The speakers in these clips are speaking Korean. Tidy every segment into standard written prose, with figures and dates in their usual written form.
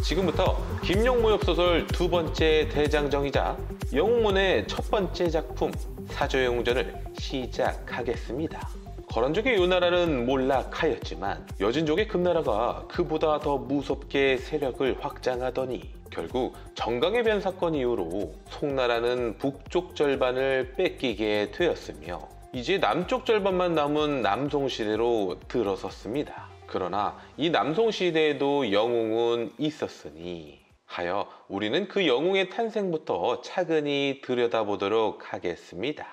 지금부터 김용무 엽소설 두 번째 대장정이자 영웅문의 첫 번째 작품 사조영웅전을 시작하겠습니다. 거란족의 요나라는 몰락하였지만 여진족의 금나라가 그보다 더 무섭게 세력을 확장하더니 결국 정강의 변 사건 이후로 송나라는 북쪽 절반을 뺏기게 되었으며 이제 남쪽 절반만 남은 남송시대로 들어섰습니다. 그러나 이 남송시대에도 영웅은 있었으니 하여 우리는 그 영웅의 탄생부터 차근히 들여다보도록 하겠습니다.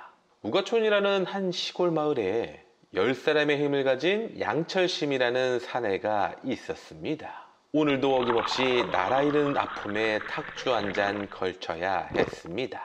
우가촌이라는 한 시골 마을에 10사람의 힘을 가진 양철심이라는 사내가 있었습니다. 오늘도 어김없이 나라 잃은 아픔에 탁주 한 잔 걸쳐야 했습니다.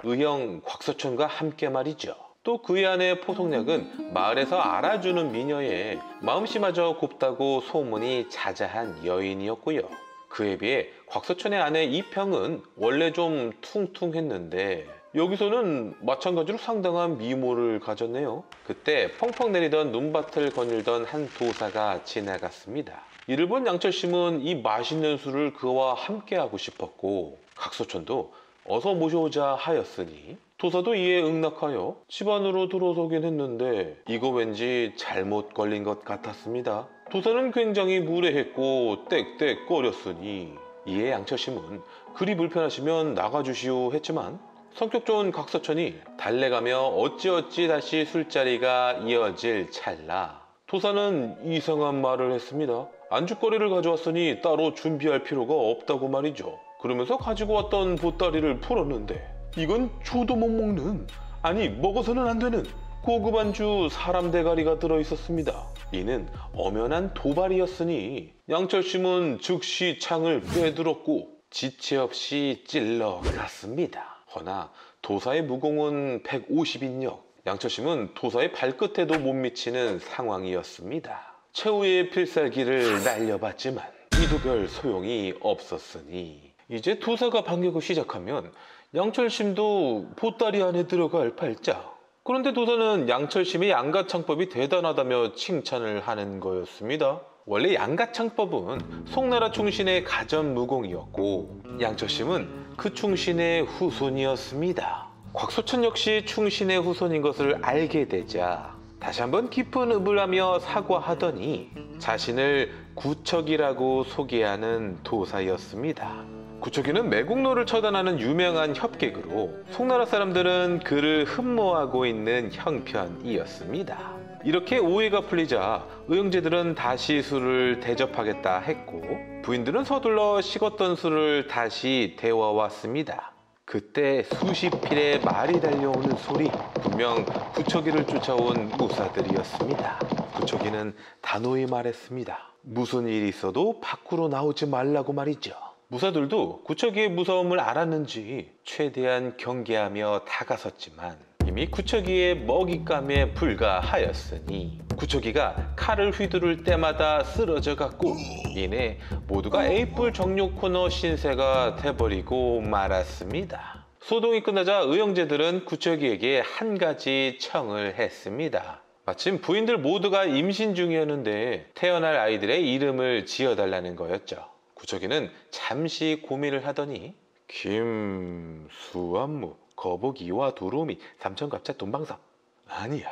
의형 곽서촌과 함께 말이죠. 또 그의 아내 포송약은 마을에서 알아주는 미녀에 마음씨마저 곱다고 소문이 자자한 여인이었고요. 그에 비해 곽서촌의 아내 이평은 원래 좀 퉁퉁했는데 여기서는 마찬가지로 상당한 미모를 가졌네요. 그때 펑펑 내리던 눈밭을 거닐던 한 도사가 지나갔습니다. 이를 본 양철심은 이 맛있는 술을 그와 함께하고 싶었고 곽서촌도 어서 모셔오자 하였으니 도사도 이에 응낙하여 집 안으로 들어서긴 했는데 이거 왠지 잘못 걸린 것 같았습니다. 도사는 굉장히 무례했고 떽떽거렸으니 이에 양철심은 그리 불편하시면 나가주시오 했지만 성격 좋은 곽서천이 달래가며 어찌어찌 다시 술자리가 이어질 찰나 도사는 이상한 말을 했습니다. 안주거리를 가져왔으니 따로 준비할 필요가 없다고 말이죠. 그러면서 가지고 왔던 보따리를 풀었는데 이건 줘도 못 먹는, 아니 먹어서는 안 되는 고급 안주 사람 대가리가 들어있었습니다. 이는 엄연한 도발이었으니 양철심은 즉시 창을 빼들었고 지체 없이 찔러갔습니다. 허나 도사의 무공은 150인력, 양철심은 도사의 발끝에도 못 미치는 상황이었습니다. 최후의 필살기를 날려봤지만 이도 별 소용이 없었으니 이제 도사가 반격을 시작하면 양철심도 보따리 안에 들어갈 팔자. 그런데 도사는 양철심의 양가창법이 대단하다며 칭찬을 하는 거였습니다. 원래 양가창법은 송나라 충신의 가전무공이었고 양철심은 그 충신의 후손이었습니다. 곽소천 역시 충신의 후손인 것을 알게 되자 다시 한번 깊은 읍을 하며 사과하더니 자신을 구척이라고 소개하는 도사였습니다. 구척이는 매국노를 처단하는 유명한 협객으로 송나라 사람들은 그를 흠모하고 있는 형편이었습니다. 이렇게 오해가 풀리자 의형제들은 다시 술을 대접하겠다 했고 부인들은 서둘러 식었던 술을 다시 데워왔습니다. 그때 수십 필의 말이 달려오는 소리, 분명 구척이를 쫓아온 무사들이었습니다. 구척이는 단호히 말했습니다. 무슨 일이 있어도 밖으로 나오지 말라고 말이죠. 무사들도 구척이의 무서움을 알았는지 최대한 경계하며 다가섰지만 이미 구척이의 먹잇감에 불과하였으니 구척이가 칼을 휘두를 때마다 쓰러져 갔고 이내 모두가 A뿔 정력 코너 신세가 돼버리고 말았습니다. 소동이 끝나자 의형제들은 구척이에게 한 가지 청을 했습니다. 마침 부인들 모두가 임신 중이었는데 태어날 아이들의 이름을 지어달라는 거였죠. 구척이는 잠시 고민을 하더니 김수안무, 거북이와 두루미, 삼천갑자, 돈방석. 아니야,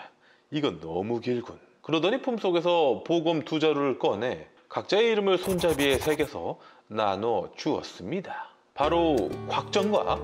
이건 너무 길군. 그러더니 품속에서 보검 2자루를 꺼내 각자의 이름을 손잡이에 새겨서 나눠 주었습니다. 바로 곽정과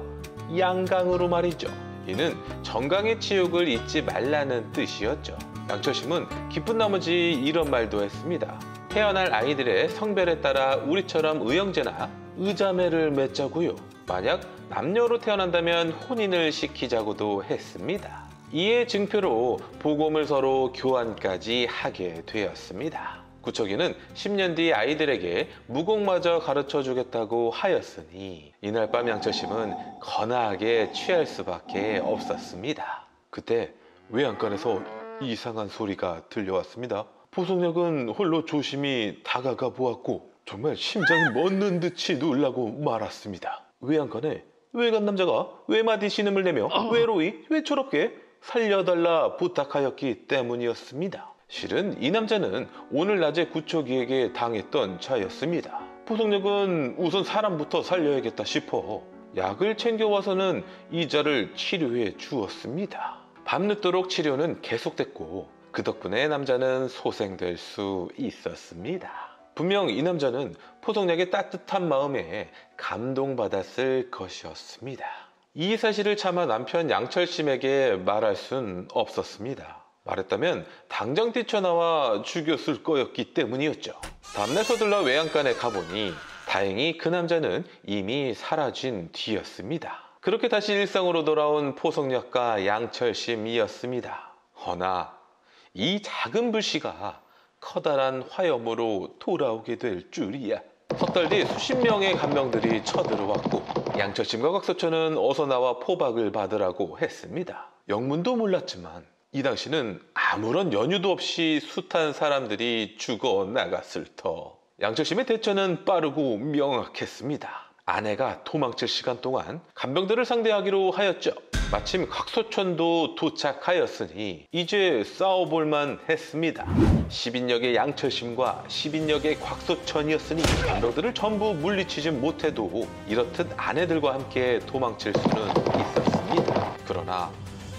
양강으로 말이죠. 이는 정강의 치욕을 잊지 말라는 뜻이었죠. 양철심은 기쁜 나머지 이런 말도 했습니다. 태어날 아이들의 성별에 따라 우리처럼 의형제나 의자매를 맺자고요. 만약 남녀로 태어난다면 혼인을 시키자고도 했습니다. 이에 증표로 보검을 서로 교환까지 하게 되었습니다. 구척이는 10년 뒤 아이들에게 무공마저 가르쳐주겠다고 하였으니 이날 밤 양철심은 거나하게 취할 수밖에 없었습니다. 그때 외양간에서 이상한 소리가 들려왔습니다. 포송역은 홀로 조심히 다가가 보았고 정말 심장이 멎는 듯이 놀라고 말았습니다. 외양간에 외간 남자가 외마디 신음을 내며 외로이 외초롭게 살려달라 부탁하였기 때문이었습니다. 실은 이 남자는 오늘 낮에 구척이에게 당했던 자였습니다. 포석력은 우선 사람부터 살려야겠다 싶어 약을 챙겨와서는 이자를 치료해 주었습니다. 밤늦도록 치료는 계속됐고 그 덕분에 남자는 소생될 수 있었습니다. 분명 이 남자는 포석력의 따뜻한 마음에 감동받았을 것이었습니다. 이 사실을 차마 남편 양철심에게 말할 순 없었습니다. 말했다면 당장 뛰쳐나와 죽였을 거였기 때문이었죠. 다음날 서둘러 외양간에 가보니 다행히 그 남자는 이미 사라진 뒤였습니다. 그렇게 다시 일상으로 돌아온 포석력과 양철심이었습니다. 허나 이 작은 불씨가 커다란 화염으로 돌아오게 될 줄이야. 석 달 뒤 수십 명의 간병들이 쳐들어왔고 양철심과 곽소천은 어서 나와 포박을 받으라고 했습니다. 영문도 몰랐지만 이 당시는 아무런 연유도 없이 숱한 사람들이 죽어 나갔을 터. 양철심의 대처는 빠르고 명확했습니다. 아내가 도망칠 시간 동안 간병들을 상대하기로 하였죠. 마침 곽소천도 도착하였으니 이제 싸워볼만 했습니다. 10인역의 양철심과 10인역의 곽소천이었으니 간병들을 전부 물리치지 못해도 이렇듯 아내들과 함께 도망칠 수는 있었습니다. 그러나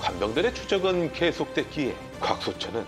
관병들의 추적은 계속됐기에 곽소천은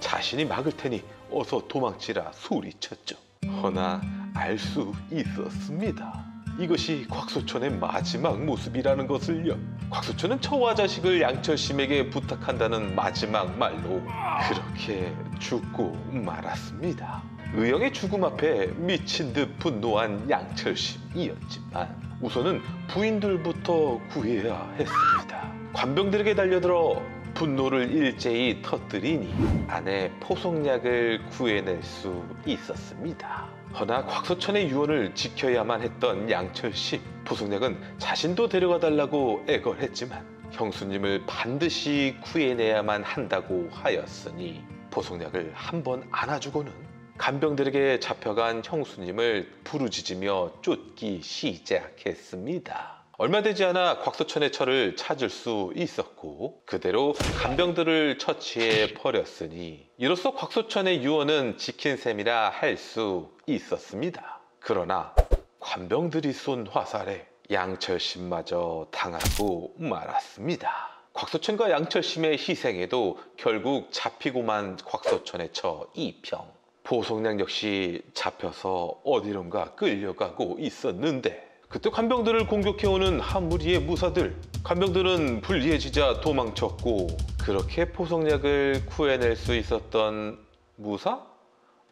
자신이 막을 테니 어서 도망치라 소리쳤죠. 허나 알 수 있었습니다. 이것이 곽소천의 마지막 모습이라는 것을요. 곽소천은 처와 자식을 양철심에게 부탁한다는 마지막 말로 그렇게 죽고 말았습니다. 의영의 죽음 앞에 미친 듯 분노한 양철심이었지만 우선은 부인들부터 구해야 했습니다. 관병들에게 달려들어 분노를 일제히 터뜨리니 아내 포석약을 구해낼 수 있었습니다. 허나 곽소천의 유언을 지켜야만 했던 양철심. 포석약은 자신도 데려가 달라고 애걸했지만 형수님을 반드시 구해내야만 한다고 하였으니 포석약을 한번 안아주고는 간병들에게 잡혀간 형수님을 부르짖으며 쫓기 시작했습니다. 얼마 되지 않아 곽소천의 처를 찾을 수 있었고 그대로 간병들을 처치해 버렸으니 이로써 곽소천의 유언은 지킨 셈이라 할 수 있었습니다. 그러나 관병들이 쏜 화살에 양철심마저 당하고 말았습니다. 곽소천과 양철심의 희생에도 결국 잡히고만 곽소천의 처 2평. 포석량 역시 잡혀서 어디론가 끌려가고 있었는데 그때 관병들을 공격해오는 한 무리의 무사들. 관병들은 불리해지자 도망쳤고 그렇게 포석약을 구해낼 수 있었던 무사?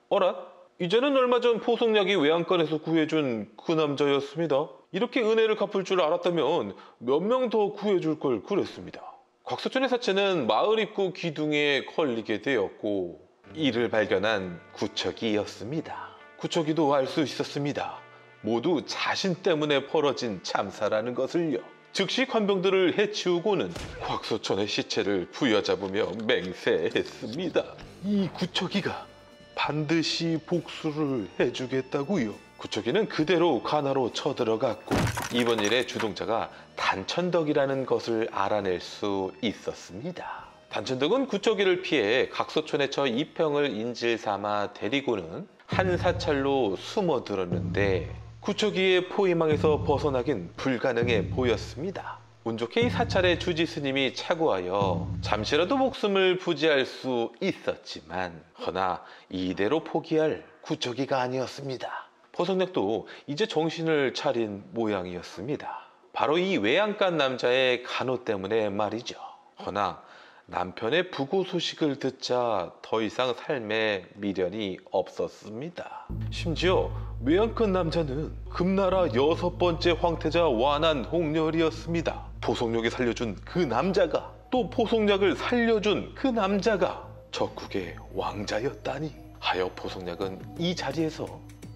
어라? 이제는 얼마 전 포석약이 외양간에서 구해준 그 남자였습니다. 이렇게 은혜를 갚을 줄 알았다면 몇 명 더 구해줄 걸 그랬습니다. 곽소천의 사체는 마을 입구 기둥에 걸리게 되었고 이를 발견한 구척이였습니다. 구척이도 알 수 있었습니다. 모두 자신 때문에 벌어진 참사라는 것을요. 즉시 관병들을 해치우고는 곽소천의 시체를 부여잡으며 맹세했습니다. 이 구척이가 반드시 복수를 해주겠다고요. 구척이는 그대로 관하로 쳐들어갔고 이번 일의 주동자가 단천덕이라는 것을 알아낼 수 있었습니다. 단천덕은 구척이를 피해 곽소천의 처 2평을 인질 삼아 데리고는 한 사찰로 숨어들었는데 구척이의 포위망에서 벗어나긴 불가능해 보였습니다. 운 좋게 이 사찰의 주지 스님이 차고하여 잠시라도 목숨을 부지할 수 있었지만 허나 이대로 포기할 구척이가 아니었습니다. 포석력도 이제 정신을 차린 모양이었습니다. 바로 이 외양간 남자의 간호 때문에 말이죠. 허나 남편의 부고 소식을 듣자 더 이상 삶에 미련이 없었습니다. 심지어 외양간 남자는 금나라 6번째 황태자 완한홍렬이었습니다. 포석력이 살려준 그 남자가 또 포석력을 살려준 그 남자가 적국의 왕자였다니. 하여 포석력은 이 자리에서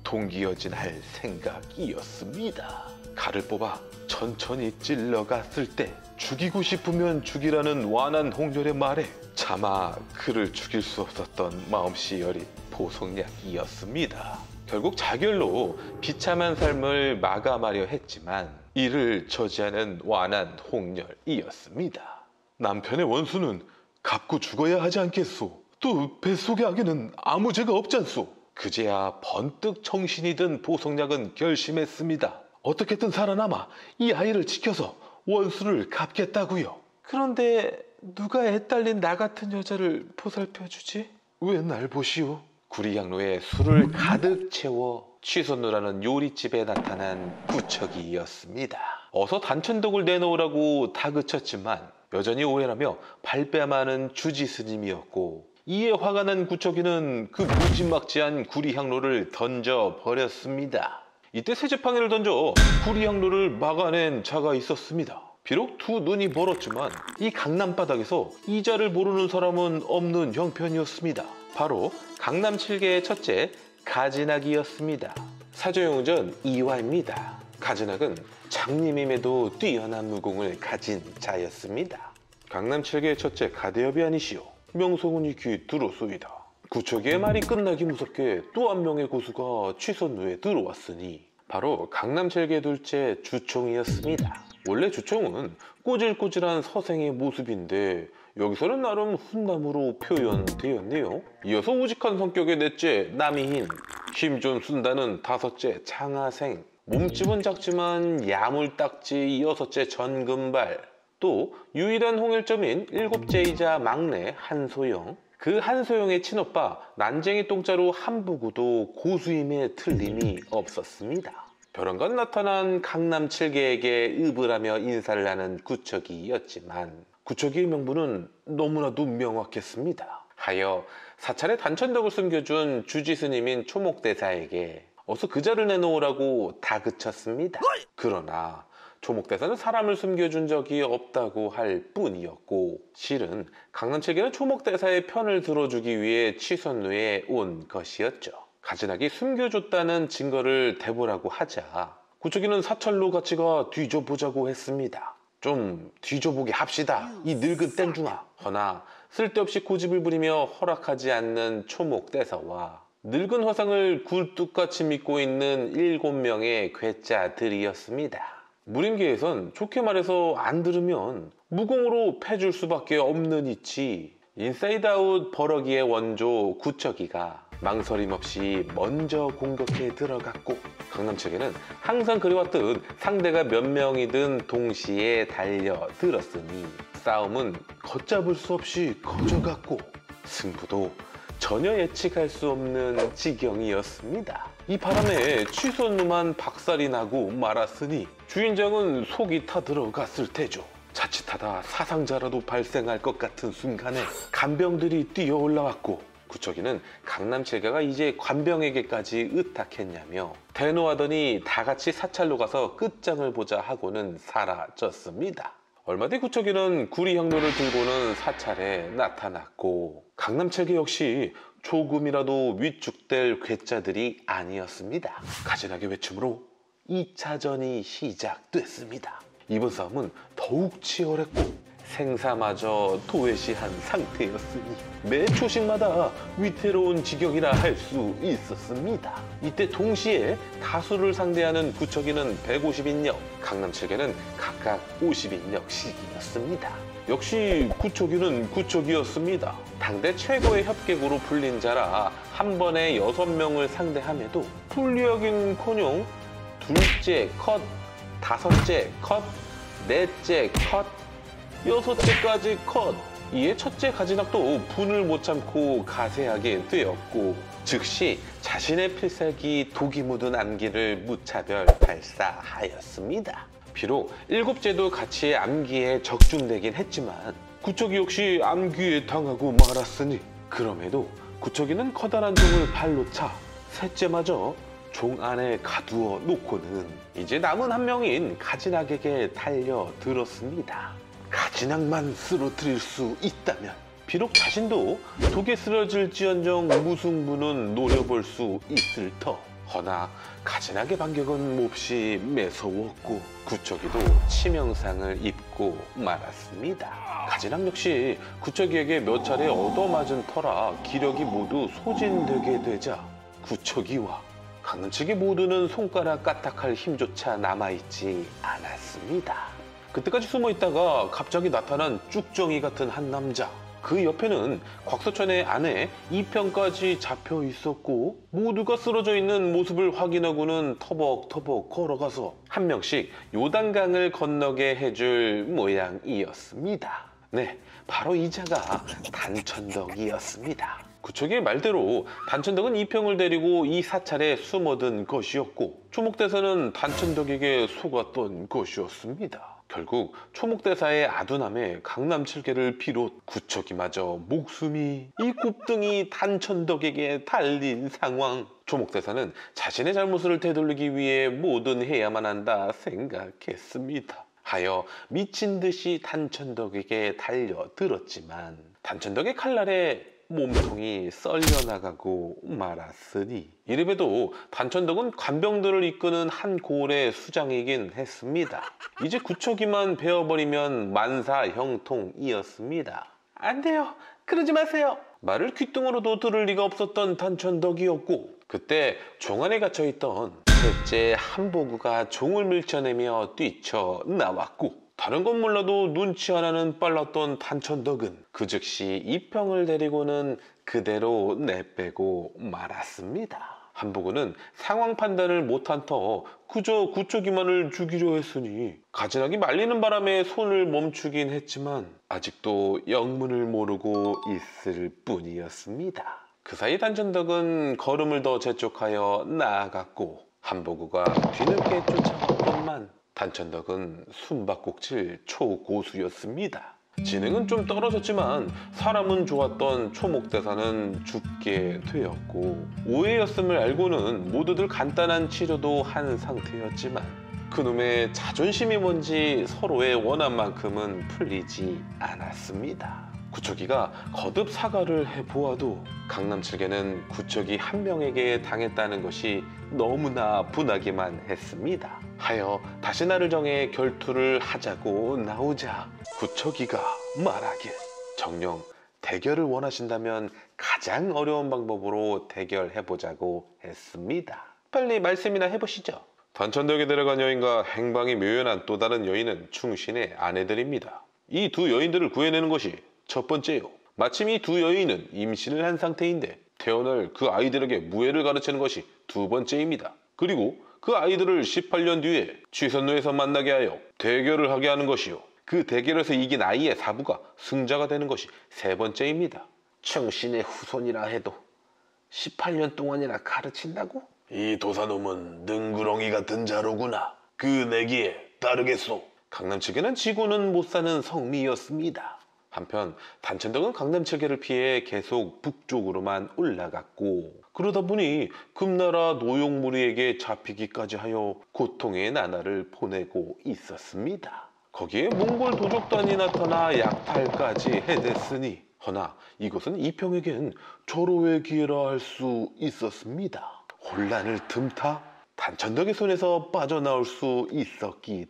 동기어진할 생각이었습니다. 칼을 뽑아 천천히 찔러갔을 때 죽이고 싶으면 죽이라는 완한홍렬의 말에 차마 그를 죽일 수 없었던 마음씨 여린 포석약이었습니다. 결국 자결로 비참한 삶을 마감하려 했지만 이를 저지하는 완한홍렬이었습니다. 남편의 원수는 갚고 죽어야 하지 않겠소? 또 뱃속의 아기는 아무 죄가 없잖소? 그제야 번뜩 정신이 든 보석약은 결심했습니다. 어떻게든 살아남아 이 아이를 지켜서 원수를 갚겠다고요. 그런데 누가 애 딸린 나 같은 여자를 보살펴주지? 왜 날 보시오? 구리향로에 술을 가득 채워 취선누라는 요리집에 나타난 구척이었습니다. 어서 단천덕을 내놓으라고 다그쳤지만 여전히 오해라며 발뺌하는 주지스님이었고, 이에 화가 난 구척이는 그 무지막지한 구리향로를 던져버렸습니다. 이때 세제팡이를 던져 구리향로를 막아낸 자가 있었습니다. 비록 두 눈이 멀었지만 이 강남 바닥에서 이자를 모르는 사람은 없는 형편이었습니다. 바로 강남 7개의 첫째 가진학이었습니다. 사조영전 2화입니다. 가진학은 장님임에도 뛰어난 무공을 가진 자였습니다. 강남 7개의 첫째 가대엽이 아니시오. 명성은 익히 들었소이다. 구척이의 말이 끝나기 무섭게 또 한 명의 고수가 취선루에 들어왔으니 바로 강남 7개 둘째 주총이었습니다. 원래 주총은 꼬질꼬질한 서생의 모습인데 여기서는 나름 훈남으로 표현되었네요. 이어서 우직한 성격의 넷째 남이흰, 힘 좀 쓴다는 다섯째 장하생, 몸집은 작지만 야물딱지 여섯째 전금발, 또 유일한 홍일점인 일곱째이자 막내 한소영, 그 한소영의 친오빠 난쟁이 똥자루 한부구도 고수임에 틀림이 없었습니다. 벼랑간 나타난 강남 7개에게 읍을하며 인사를 하는 구척이였지만 구척이의 명분은 너무나도 명확했습니다. 하여 사찰에 단천덕을 숨겨준 주지스님인 초목대사에게 어서 그자를 내놓으라고 다그쳤습니다. 그러나 초목대사는 사람을 숨겨준 적이 없다고 할 뿐이었고, 실은 강남 7개는 초목대사의 편을 들어주기 위해 취선루에 온 것이었죠. 가진학이 숨겨줬다는 증거를 대보라고 하자 구척이는 사찰로 같이 가 뒤져보자고 했습니다. 좀 뒤져보게 합시다, 이 늙은 땡중아. 허나 쓸데없이 고집을 부리며 허락하지 않는 초목대사와 늙은 화상을 굴뚝같이 믿고 있는 7명의 괴짜들이었습니다. 무림계에선 좋게 말해서 안 들으면 무공으로 패줄 수밖에 없는 이치, 인사이드아웃 버러기의 원조 구척이가 망설임 없이 먼저 공격해 들어갔고, 강남 측에는 항상 그래왔듯 상대가 몇 명이든 동시에 달려들었으니 싸움은 걷잡을 수 없이 커져갔고 승부도 전혀 예측할 수 없는 지경이었습니다. 이 바람에 취선루만 박살이 나고 말았으니 주인장은 속이 타들어갔을 테죠. 자칫하다 사상자라도 발생할 것 같은 순간에 간병들이 뛰어 올라왔고, 구척이는 강남 7개가 이제 관병에게까지 의탁했냐며 대노하더니 다 같이 사찰로 가서 끝장을 보자 하고는 사라졌습니다. 얼마 뒤 구척이는 구리향로를 들고는 사찰에 나타났고, 강남 7개 역시 조금이라도 위축될 괴짜들이 아니었습니다. 가진하게 외침으로 2차전이 시작됐습니다. 이번 싸움은 더욱 치열했고 생사마저 도외시한 상태였으니 매 초식마다 위태로운 지경이라 할 수 있었습니다. 이때 동시에 다수를 상대하는 구척이는 150인력, 강남 7개는 각각 50인력씩이었습니다. 역시 구척이는 구척이었습니다. 당대 최고의 협객으로 불린 자라 한 번에 6명을 상대함에도 불리하긴커녕 둘째 컷, 다섯째 컷, 넷째 컷, 여섯째까지 컷. 이에 첫째 가진학도 분을 못 참고 가세하게 되었고, 즉시 자신의 필살기 독이 묻은 암기를 무차별 발사하였습니다. 비록 일곱째도 같이 암기에 적중되긴 했지만 구척이 역시 암기에 당하고 말았으니, 그럼에도 구척이는 커다란 종을 발로 차 셋째마저 종 안에 가두어 놓고는 이제 남은 한 명인 가진학에게 달려들었습니다. 가진학만 쓰러뜨릴 수 있다면, 비록 자신도 독에 쓰러질지언정 무승부는 노려볼 수 있을 터. 허나 가진학의 반격은 몹시 매서웠고 구척이도 치명상을 입고 말았습니다. 가진학 역시 구척이에게 몇 차례 얻어맞은 터라 기력이 모두 소진되게 되자 구척이와 강남 측이 모두는 손가락 까딱할 힘조차 남아있지 않았습니다. 그때까지 숨어있다가 갑자기 나타난 쭉정이 같은 한 남자. 그 옆에는 곽서천의 아내 이평까지 잡혀 있었고 모두가 쓰러져 있는 모습을 확인하고는 터벅터벅 걸어가서 한 명씩 요단강을 건너게 해줄 모양이었습니다. 네, 바로 이 자가 단천덕이었습니다. 구척의 말대로 단천덕은 이평을 데리고 이 사찰에 숨어든 것이었고 초목대사는 단천덕에게 속았던 것이었습니다. 결국 초목대사의 아둔함에 강남칠계를 비롯 구척이마저 목숨이 이 곱등이 단천덕에게 달린 상황. 초목대사는 자신의 잘못을 되돌리기 위해 뭐든 해야만 한다 생각했습니다. 하여 미친 듯이 단천덕에게 달려들었지만 단천덕의 칼날에 몸통이 썰려나가고 말았으니 이래봬도 단천덕은 관병들을 이끄는 한 고을의 수장이긴 했습니다. 이제 구척이만 베어버리면 만사형통이었습니다. 안 돼요. 그러지 마세요. 말을 귓등으로도 들을 리가 없었던 단천덕이었고 그때 종 안에 갇혀있던 셋째 한보구가 종을 밀쳐내며 뛰쳐나왔고 다른 건 몰라도 눈치 하나는 빨랐던 단천덕은 그 즉시 이평을 데리고는 그대로 내빼고 말았습니다. 한보구는 상황 판단을 못한 터 그저 구척이만을 죽이려 했으니 가지나기 말리는 바람에 손을 멈추긴 했지만 아직도 영문을 모르고 있을 뿐이었습니다. 그 사이 단천덕은 걸음을 더 재촉하여 나아갔고 한보구가 뒤늦게 쫓아왔건만 단천덕은 숨바꼭질 초고수였습니다. 지능은 좀 떨어졌지만 사람은 좋았던 초목대사는 죽게 되었고 오해였음을 알고는 모두들 간단한 치료도 한 상태였지만 그놈의 자존심이 뭔지 서로의 원한만큼은 풀리지 않았습니다. 구척이가 거듭 사과를 해보아도 강남칠계는 구척이 한 명에게 당했다는 것이 너무나 분하기만 했습니다. 하여 다시 날을 정해 결투를 하자고 나오자 구척이가 말하길 정녕 대결을 원하신다면 가장 어려운 방법으로 대결해보자고 했습니다. 빨리 말씀이나 해보시죠. 단천덕에 데려간 여인과 행방이 묘연한 또 다른 여인은 충신의 아내들입니다. 이 두 여인들을 구해내는 것이 첫 번째요. 마침 이 두 여인은 임신을 한 상태인데 태어날 그 아이들에게 무예를 가르치는 것이 두 번째입니다. 그리고 그 아이들을 18년 뒤에 취선로에서 만나게 하여 대결을 하게 하는 것이요. 그 대결에서 이긴 아이의 사부가 승자가 되는 것이 세 번째입니다. 충신의 후손이라 해도 18년 동안이나 가르친다고? 이 도사놈은 능구렁이 같은 자로구나. 그 내기에 따르겠소. 강남칠계는 지고는 못 사는 성미였습니다. 한편 단천덕은 강남칠계를 피해 계속 북쪽으로만 올라갔고 그러다 보니 금나라 노용무리에게 잡히기까지 하여 고통의 나날을 보내고 있었습니다. 거기에 몽골 도적단이 나타나 약탈까지 해댔으니 허나 이것은 이평에겐 절호의 기회라 할 수 있었습니다. 혼란을 틈타 단천덕의 손에서 빠져나올 수 있었기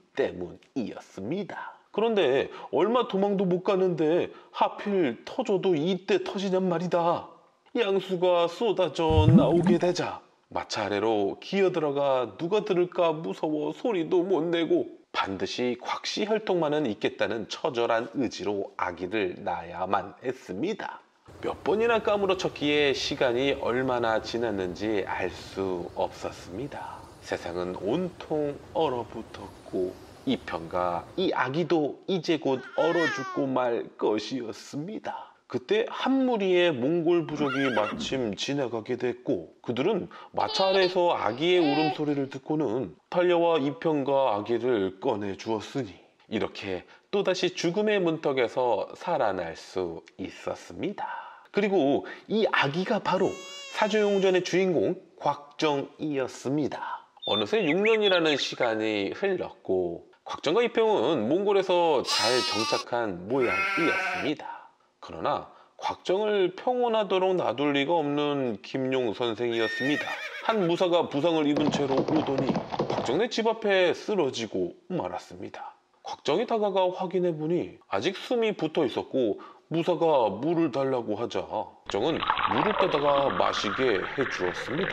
때문이었습니다. 그런데 얼마 도망도 못 가는데 하필 터져도 이때 터지냔 말이다. 양수가 쏟아져 나오게 되자 마차 아래로 기어들어가 누가 들을까 무서워 소리도 못 내고 반드시 곽시혈통만은 있겠다는 처절한 의지로 아기를 낳아야만 했습니다. 몇 번이나 까무러쳤기에 시간이 얼마나 지났는지 알 수 없었습니다. 세상은 온통 얼어붙었고 이평과 이 아기도 이제 곧 얼어 죽고 말 것이었습니다. 그때 한 무리의 몽골 부족이 마침 지나가게 됐고 그들은 마차 아래에서 아기의 울음소리를 듣고는 달려와 이평과 아기를 꺼내 주었으니 이렇게 또다시 죽음의 문턱에서 살아날 수 있었습니다. 그리고 이 아기가 바로 사조용전의 주인공 곽정이었습니다. 어느새 6년이라는 시간이 흘렀고 곽정과 이평은 몽골에서 잘 정착한 모양이었습니다. 그러나 곽정을 평온하도록 놔둘 리가 없는 김용 선생이었습니다. 한 무사가 부상을 입은 채로 오더니 곽정네 집 앞에 쓰러지고 말았습니다. 곽정이 다가가 확인해보니 아직 숨이 붙어 있었고 무사가 물을 달라고 하자 곽정은 물을 떠다가 마시게 해주었습니다.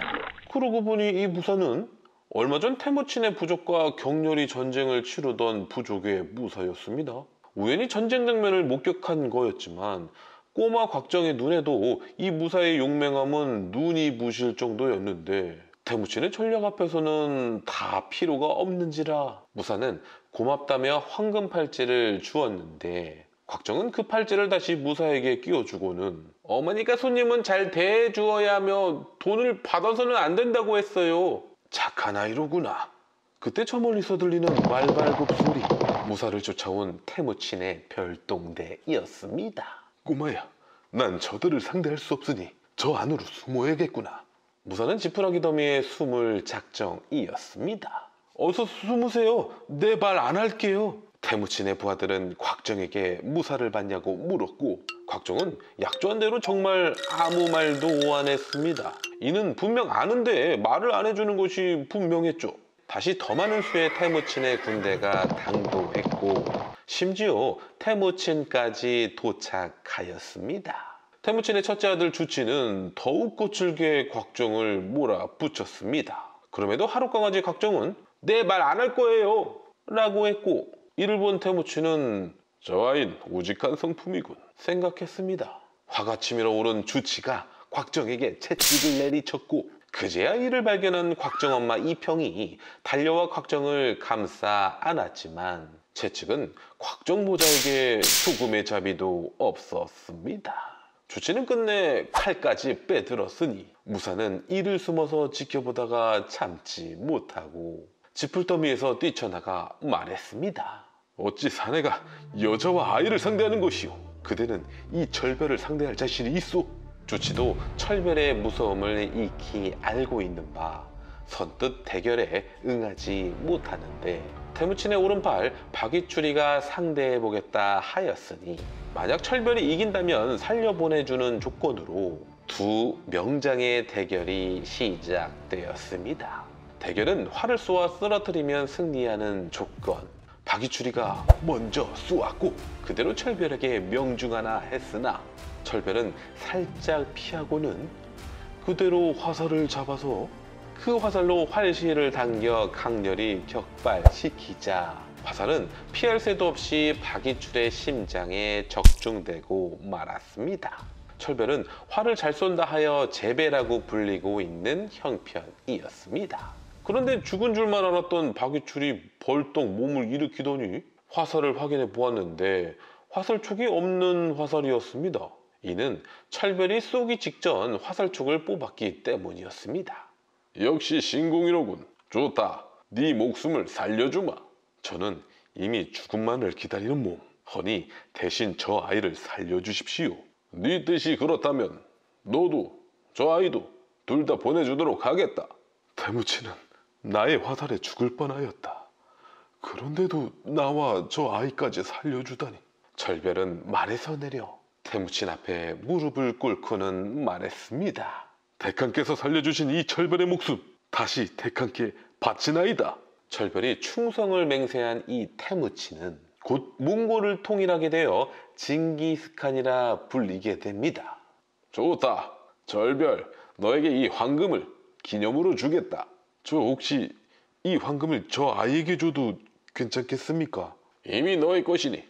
그러고 보니 이 무사는 얼마 전 태무친의 부족과 격렬히 전쟁을 치르던 부족의 무사였습니다. 우연히 전쟁 장면을 목격한 거였지만 꼬마 곽정의 눈에도 이 무사의 용맹함은 눈이 부실 정도였는데 태무친의 전략 앞에서는 다 필요가 없는지라 무사는 고맙다며 황금 팔찌를 주었는데 곽정은 그 팔찌를 다시 무사에게 끼워주고는 어머니가 손님은 잘 대해주어야 하며 돈을 받아서는 안 된다고 했어요. 착한 아이로구나. 그때 저 멀리서 들리는 말발굽 소리, 무사를 쫓아온 태무친의 별동대이었습니다. 꼬마야, 난 저들을 상대할 수 없으니 저 안으로 숨어야겠구나. 무사는 지푸라기 더미에 숨을 작정이었습니다. 어서 숨으세요. 내 말 안 할게요. 태무친의 부하들은 곽정에게 무사를 받냐고 물었고 곽정은 약조한 대로 정말 아무 말도 안 했습니다. 이는 분명 아는데 말을 안 해주는 것이 분명했죠. 다시 더 많은 수의 태무친의 군대가 당도했고 심지어 태무친까지 도착하였습니다. 태무친의 첫째 아들 주치는 더욱 거칠게 곽정을 몰아붙였습니다. 그럼에도 하룻강아지 곽정은 내 말 안 할 거예요 라고 했고 이를 본 태무친은 저 아인 우직한 성품이군 생각했습니다. 화가 치밀어 오른 주치가 곽정에게 채찍을 내리쳤고 그제야 이를 발견한 곽정 엄마 이평이 달려와 곽정을 감싸 안았지만 채찍은 곽정 모자에게 조금의 자비도 없었습니다. 주치는 끝내 칼까지 빼들었으니 무사는 이를 숨어서 지켜보다가 참지 못하고 지풀더미에서 뛰쳐나가 말했습니다. 어찌 사내가 여자와 아이를 상대하는 것이오? 그대는 이 철별을 상대할 자신이 있소? 주치도 철별의 무서움을 익히 알고 있는 바 선뜻 대결에 응하지 못하는데 태무친의 오른팔 박이추리가 상대해보겠다 하였으니 만약 철별이 이긴다면 살려보내주는 조건으로 두 명장의 대결이 시작되었습니다. 대결은 활을 쏘아 쓰러뜨리면 승리하는 조건. 박이추리가 먼저 쏘았고 그대로 철별에게 명중하나 했으나 철별은 살짝 피하고는 그대로 화살을 잡아서 그 화살로 활시를 당겨 강렬히 격발시키자 화살은 피할 새도 없이 박이출의 심장에 적중되고 말았습니다. 철별은 활을 잘 쏜다 하여 제배라고 불리고 있는 형편이었습니다. 그런데 죽은 줄만 알았던 박이출이 벌떡 몸을 일으키더니 화살을 확인해 보았는데 화살촉이 없는 화살이었습니다. 이는 철별이 쏘기 직전 화살촉을 뽑았기 때문이었습니다. 역시 신공이로군. 좋다. 네 목숨을 살려주마. 저는 이미 죽음만을 기다리는 몸. 허니 대신 저 아이를 살려주십시오. 네 뜻이 그렇다면 너도 저 아이도 둘 다 보내주도록 하겠다. 태무치는 나의 화살에 죽을 뻔하였다. 그런데도 나와 저 아이까지 살려주다니. 철별은 말에서 내려 태무친 앞에 무릎을 꿇고는 말했습니다. 대칸께서 살려주신 이 철별의 목숨 다시 대칸께 바치나이다. 철별이 충성을 맹세한 이 태무친은 곧 몽골을 통일하게 되어 징기스칸이라 불리게 됩니다. 좋다. 철별, 너에게 이 황금을 기념으로 주겠다. 저 혹시 이 황금을 저 아이에게 줘도 괜찮겠습니까? 이미 너의 것이니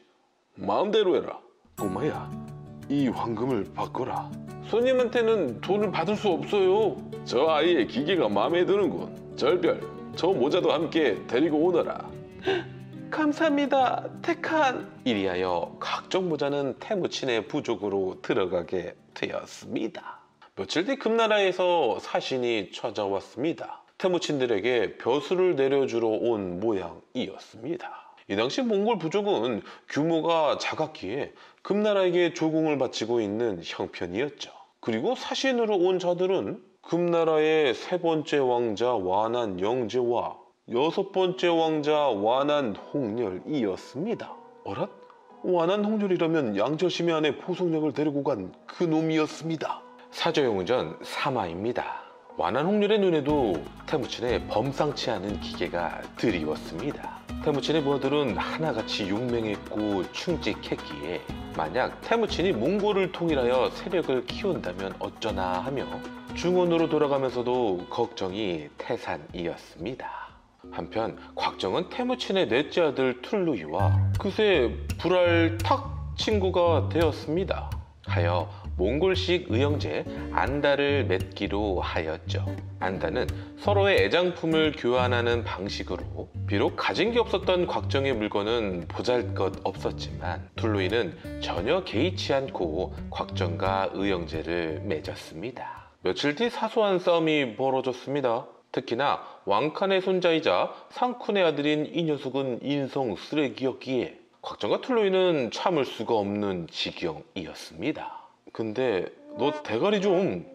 마음대로 해라. 꼬마야, 이 황금을 바꿔라. 손님한테는 돈을 받을 수 없어요. 저 아이의 기계가 마음에 드는군. 절별, 저 모자도 함께 데리고 오너라. 감사합니다, 태칸. 이리하여 각종 모자는 태무친의 부족으로 들어가게 되었습니다. 며칠 뒤 금나라에서 사신이 찾아왔습니다. 태무친들에게 벼슬을 내려주러 온 모양이었습니다. 이 당시 몽골 부족은 규모가 작았기에 금나라에게 조공을 바치고 있는 형편이었죠. 그리고 사신으로 온 자들은 금나라의 세 번째 왕자 완한 영제와 여섯 번째 왕자 완한 홍렬이었습니다. 어랏? 완한 홍렬이라면 양절심의 아내 포송력을 데리고 간 그 놈이었습니다. 사조용전 3화입니다. 완한 홍렬의 눈에도 태무친의 범상치 않은 기계가 드리웠습니다. 태무친의 부하들은 하나같이 용맹했고 충직했기에 만약 태무친이 몽골을 통일하여 세력을 키운다면 어쩌나 하며 중원으로 돌아가면서도 걱정이 태산이었습니다. 한편 곽정은 태무친의 넷째 아들 툴루이와 그새 불알 탁 친구가 되었습니다. 하여 몽골식 의형제 안다를 맺기로 하였죠. 안다는 서로의 애장품을 교환하는 방식으로 비록 가진 게 없었던 곽정의 물건은 보잘것없었지만 툴루이는 전혀 개의치 않고 곽정과 의형제를 맺었습니다. 며칠 뒤 사소한 싸움이 벌어졌습니다. 특히나 왕칸의 손자이자 상쿤의 아들인 이 녀석은 인성 쓰레기였기에 곽정과 툴루이는 참을 수가 없는 지경이었습니다. 근데 너 대가리 좀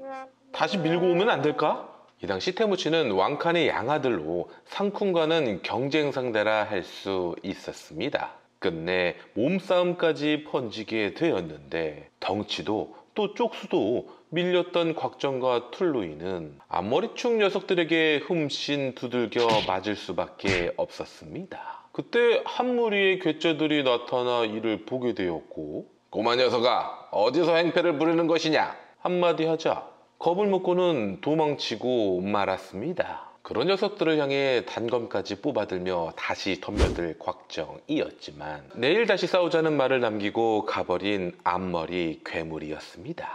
다시 밀고 오면 안 될까? 이 당시 태무치는 왕칸의 양아들로 상쿤과는 경쟁 상대라 할 수 있었습니다. 끝내 몸싸움까지 번지게 되었는데 덩치도 또 쪽수도 밀렸던 곽정과 툴루이는 앞머리축 녀석들에게 흠씬 두들겨 맞을 수밖에 없었습니다. 그때 한 무리의 괴짜들이 나타나 이를 보게 되었고, 꼬마 녀석아, 어디서 행패를 부리는 것이냐? 한마디 하자 겁을 먹고는 도망치고 말았습니다. 그런 녀석들을 향해 단검까지 뽑아들며 다시 덤벼들 곽정이었지만 내일 다시 싸우자는 말을 남기고 가버린 앞머리 괴물이었습니다.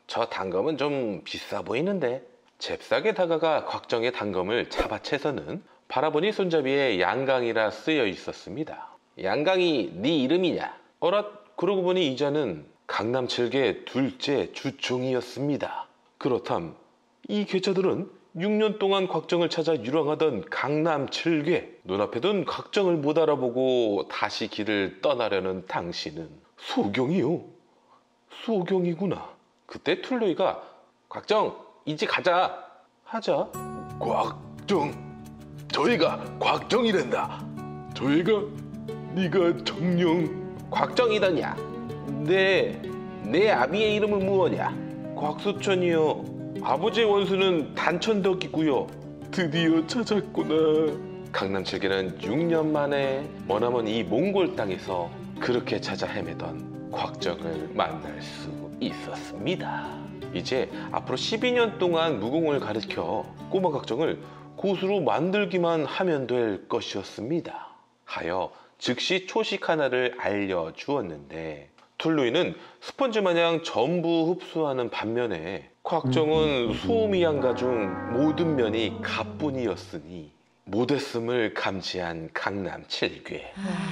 저 단검은 좀 비싸 보이는데? 잽싸게 다가가 곽정의 단검을 잡아채서는 바라보니 손잡이에 양강이라 쓰여 있었습니다. 양강이 네 이름이냐? 어라, 그러고 보니 이자는 강남 7개 둘째 주총이었습니다. 그렇담 이 괴짜들은 6년 동안 곽정을 찾아 유랑하던 강남 7개, 눈앞에 둔 곽정을 못 알아보고 다시 길을 떠나려는 당신은 소경이요. 소경이구나. 그때 툴루이가 곽정 이제 가자 하자 곽정, 저희가 곽정이란다. 저희가 네가 정령 곽정이더냐? 내 아비의 이름은 무엇냐? 곽수천이요. 아버지의 원수는 단천덕이고요. 드디어 찾았구나. 강남 7개는 6년 만에 머나먼 이 몽골 땅에서 그렇게 찾아 헤매던 곽정을 만날 수 있었습니다. 이제 앞으로 12년 동안 무공을 가르쳐 꼬마 곽정을 고수로 만들기만 하면 될 것이었습니다. 하여 즉시 초식 하나를 알려주었는데 툴루이는 스펀지 마냥 전부 흡수하는 반면에 곽정은 수오미 양가 중 모든 면이 가뿐이었으니 못했음을 감지한 강남 7괴.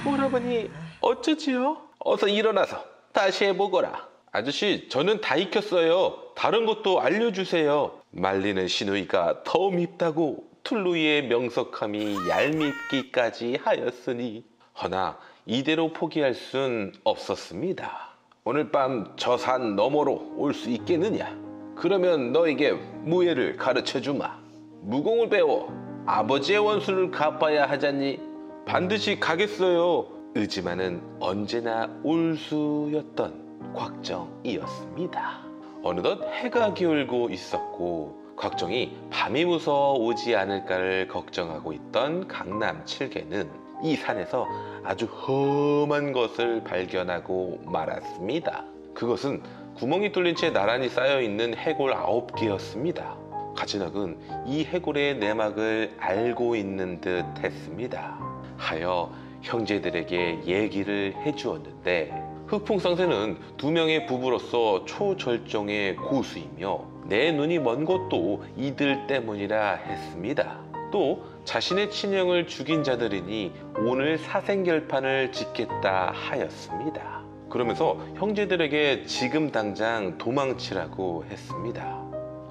오라버니 어쩌지요? 어서 일어나서 다시 해보거라. 아저씨 저는 다 익혔어요. 다른 것도 알려주세요. 말리는 시누이가 더 밉다고 툴루이의 명석함이 얄밉기까지 하였으니 허나 이대로 포기할 순 없었습니다. 오늘 밤 저 산 너머로 올 수 있겠느냐? 그러면 너에게 무예를 가르쳐주마. 무공을 배워 아버지의 원수를 갚아야 하잖니? 반드시 가겠어요. 의지만은 언제나 올수였던 곽정이었습니다. 어느덧 해가 기울고 있었고 곽정이 밤이 무서워 오지 않을까를 걱정하고 있던 강남 7개는 이 산에서 아주 험한 것을 발견하고 말았습니다. 그것은 구멍이 뚫린 채 나란히 쌓여있는 해골 9개였습니다. 가지낙은 이 해골의 내막을 알고 있는 듯 했습니다. 하여 형제들에게 얘기를 해주었는데 흑풍상세는 2명의 부부로서 초절정의 고수이며 내 눈이 먼 것도 이들 때문이라 했습니다. 또 자신의 친형을 죽인 자들이니 오늘 사생결판을 짓겠다 하였습니다. 그러면서 형제들에게 지금 당장 도망치라고 했습니다.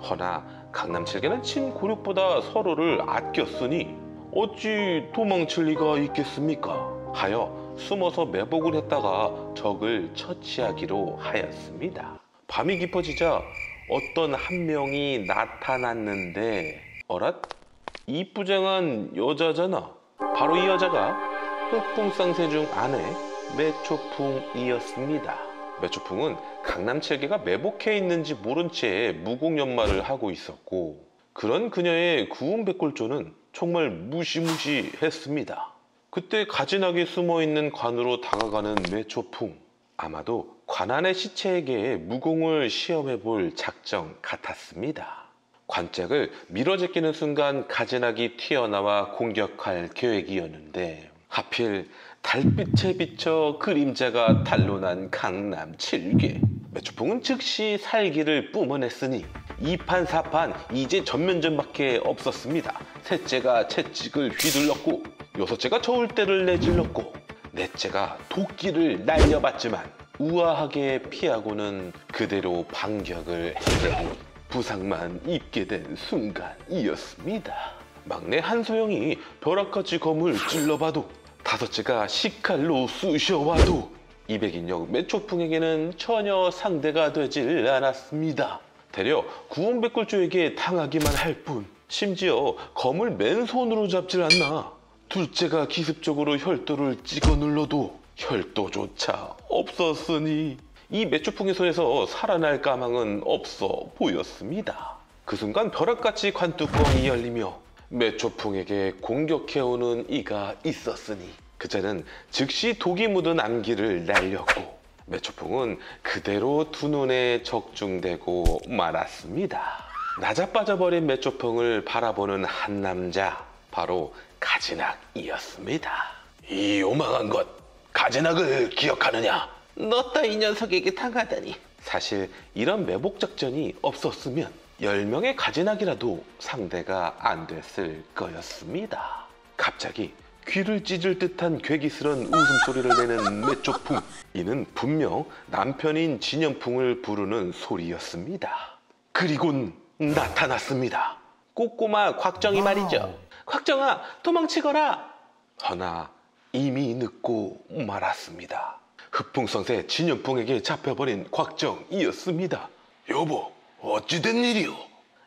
허나 강남 7개는 친고륙보다 서로를 아꼈으니 어찌 도망칠 리가 있겠습니까? 하여 숨어서 매복을 했다가 적을 처치하기로 하였습니다. 밤이 깊어지자 어떤 한 명이 나타났는데 어랏? 이쁘장한 여자잖아. 바로 이 여자가 흑풍상세 중 아내 매초풍이었습니다. 매초풍은 강남 7개가 매복해 있는지 모른 채 무공연마를 하고 있었고 그런 그녀의 구운 백골조는 정말 무시무시했습니다. 그때 가진하게 숨어있는 관으로 다가가는 매초풍. 아마도 관 안의 시체에게 무공을 시험해볼 작정 같았습니다. 관짝을 밀어제끼는 순간 가진학이 튀어나와 공격할 계획이었는데 하필 달빛에 비쳐 그림자가 달로 난 강남 7괴. 매초풍은 즉시 살기를 뿜어냈으니 2판 4판 이제 전면전밖에 없었습니다. 셋째가 채찍을 휘둘렀고, 여섯째가 저울대를 내질렀고, 넷째가 도끼를 날려봤지만 우아하게 피하고는 그대로 반격을 해대고 부상만 입게 된 순간이었습니다. 막내 한소영이 벼락같이 검을 찔러봐도, 다섯째가 식칼로 쑤셔와도 200인역 매초풍에게는 전혀 상대가 되질 않았습니다. 되려 구원백골조에게 당하기만 할 뿐, 심지어 검을 맨손으로 잡질 않나 둘째가 기습적으로 혈도를 찍어 눌러도 혈도조차 없었으니 이 매초풍의 손에서 살아날 까망은 없어 보였습니다. 그 순간 벼락같이 관뚜껑이 열리며 매초풍에게 공격해오는 이가 있었으니 그자는 즉시 독이 묻은 암기를 날렸고, 매초풍은 그대로 두 눈에 적중되고 말았습니다. 나자빠져버린 매초풍을 바라보는 한 남자, 바로 가지낙이었습니다. 이 요망한 것, 가지낙을 기억하느냐? 너 따위 녀석에게 당하다니. 사실 이런 매복 작전이 없었으면 10명의 가지낙이라도 상대가 안 됐을 거였습니다. 갑자기 귀를 찢을 듯한 괴기스런 웃음소리를 내는 매초풍. 이는 분명 남편인 진연풍을 부르는 소리였습니다. 그리곤 나타났습니다. 꼬꼬마 곽정이 말이죠. 곽정아, 도망치거라. 허나 이미 늦고 말았습니다. 흑풍성새 진연풍에게 잡혀버린 곽정이었습니다. 여보, 어찌된 일이오?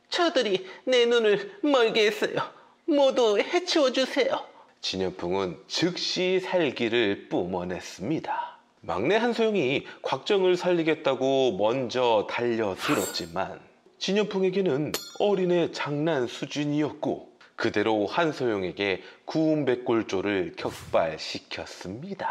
저들이 내 눈을 멀게 했어요. 모두 해치워 주세요. 진연풍은 즉시 살기를 뿜어냈습니다. 막내 한소영이 곽정을 살리겠다고 먼저 달려들었지만 진연풍에게는 어린애 장난 수준이었고, 그대로 한소영에게 구운백골조를 격발시켰습니다.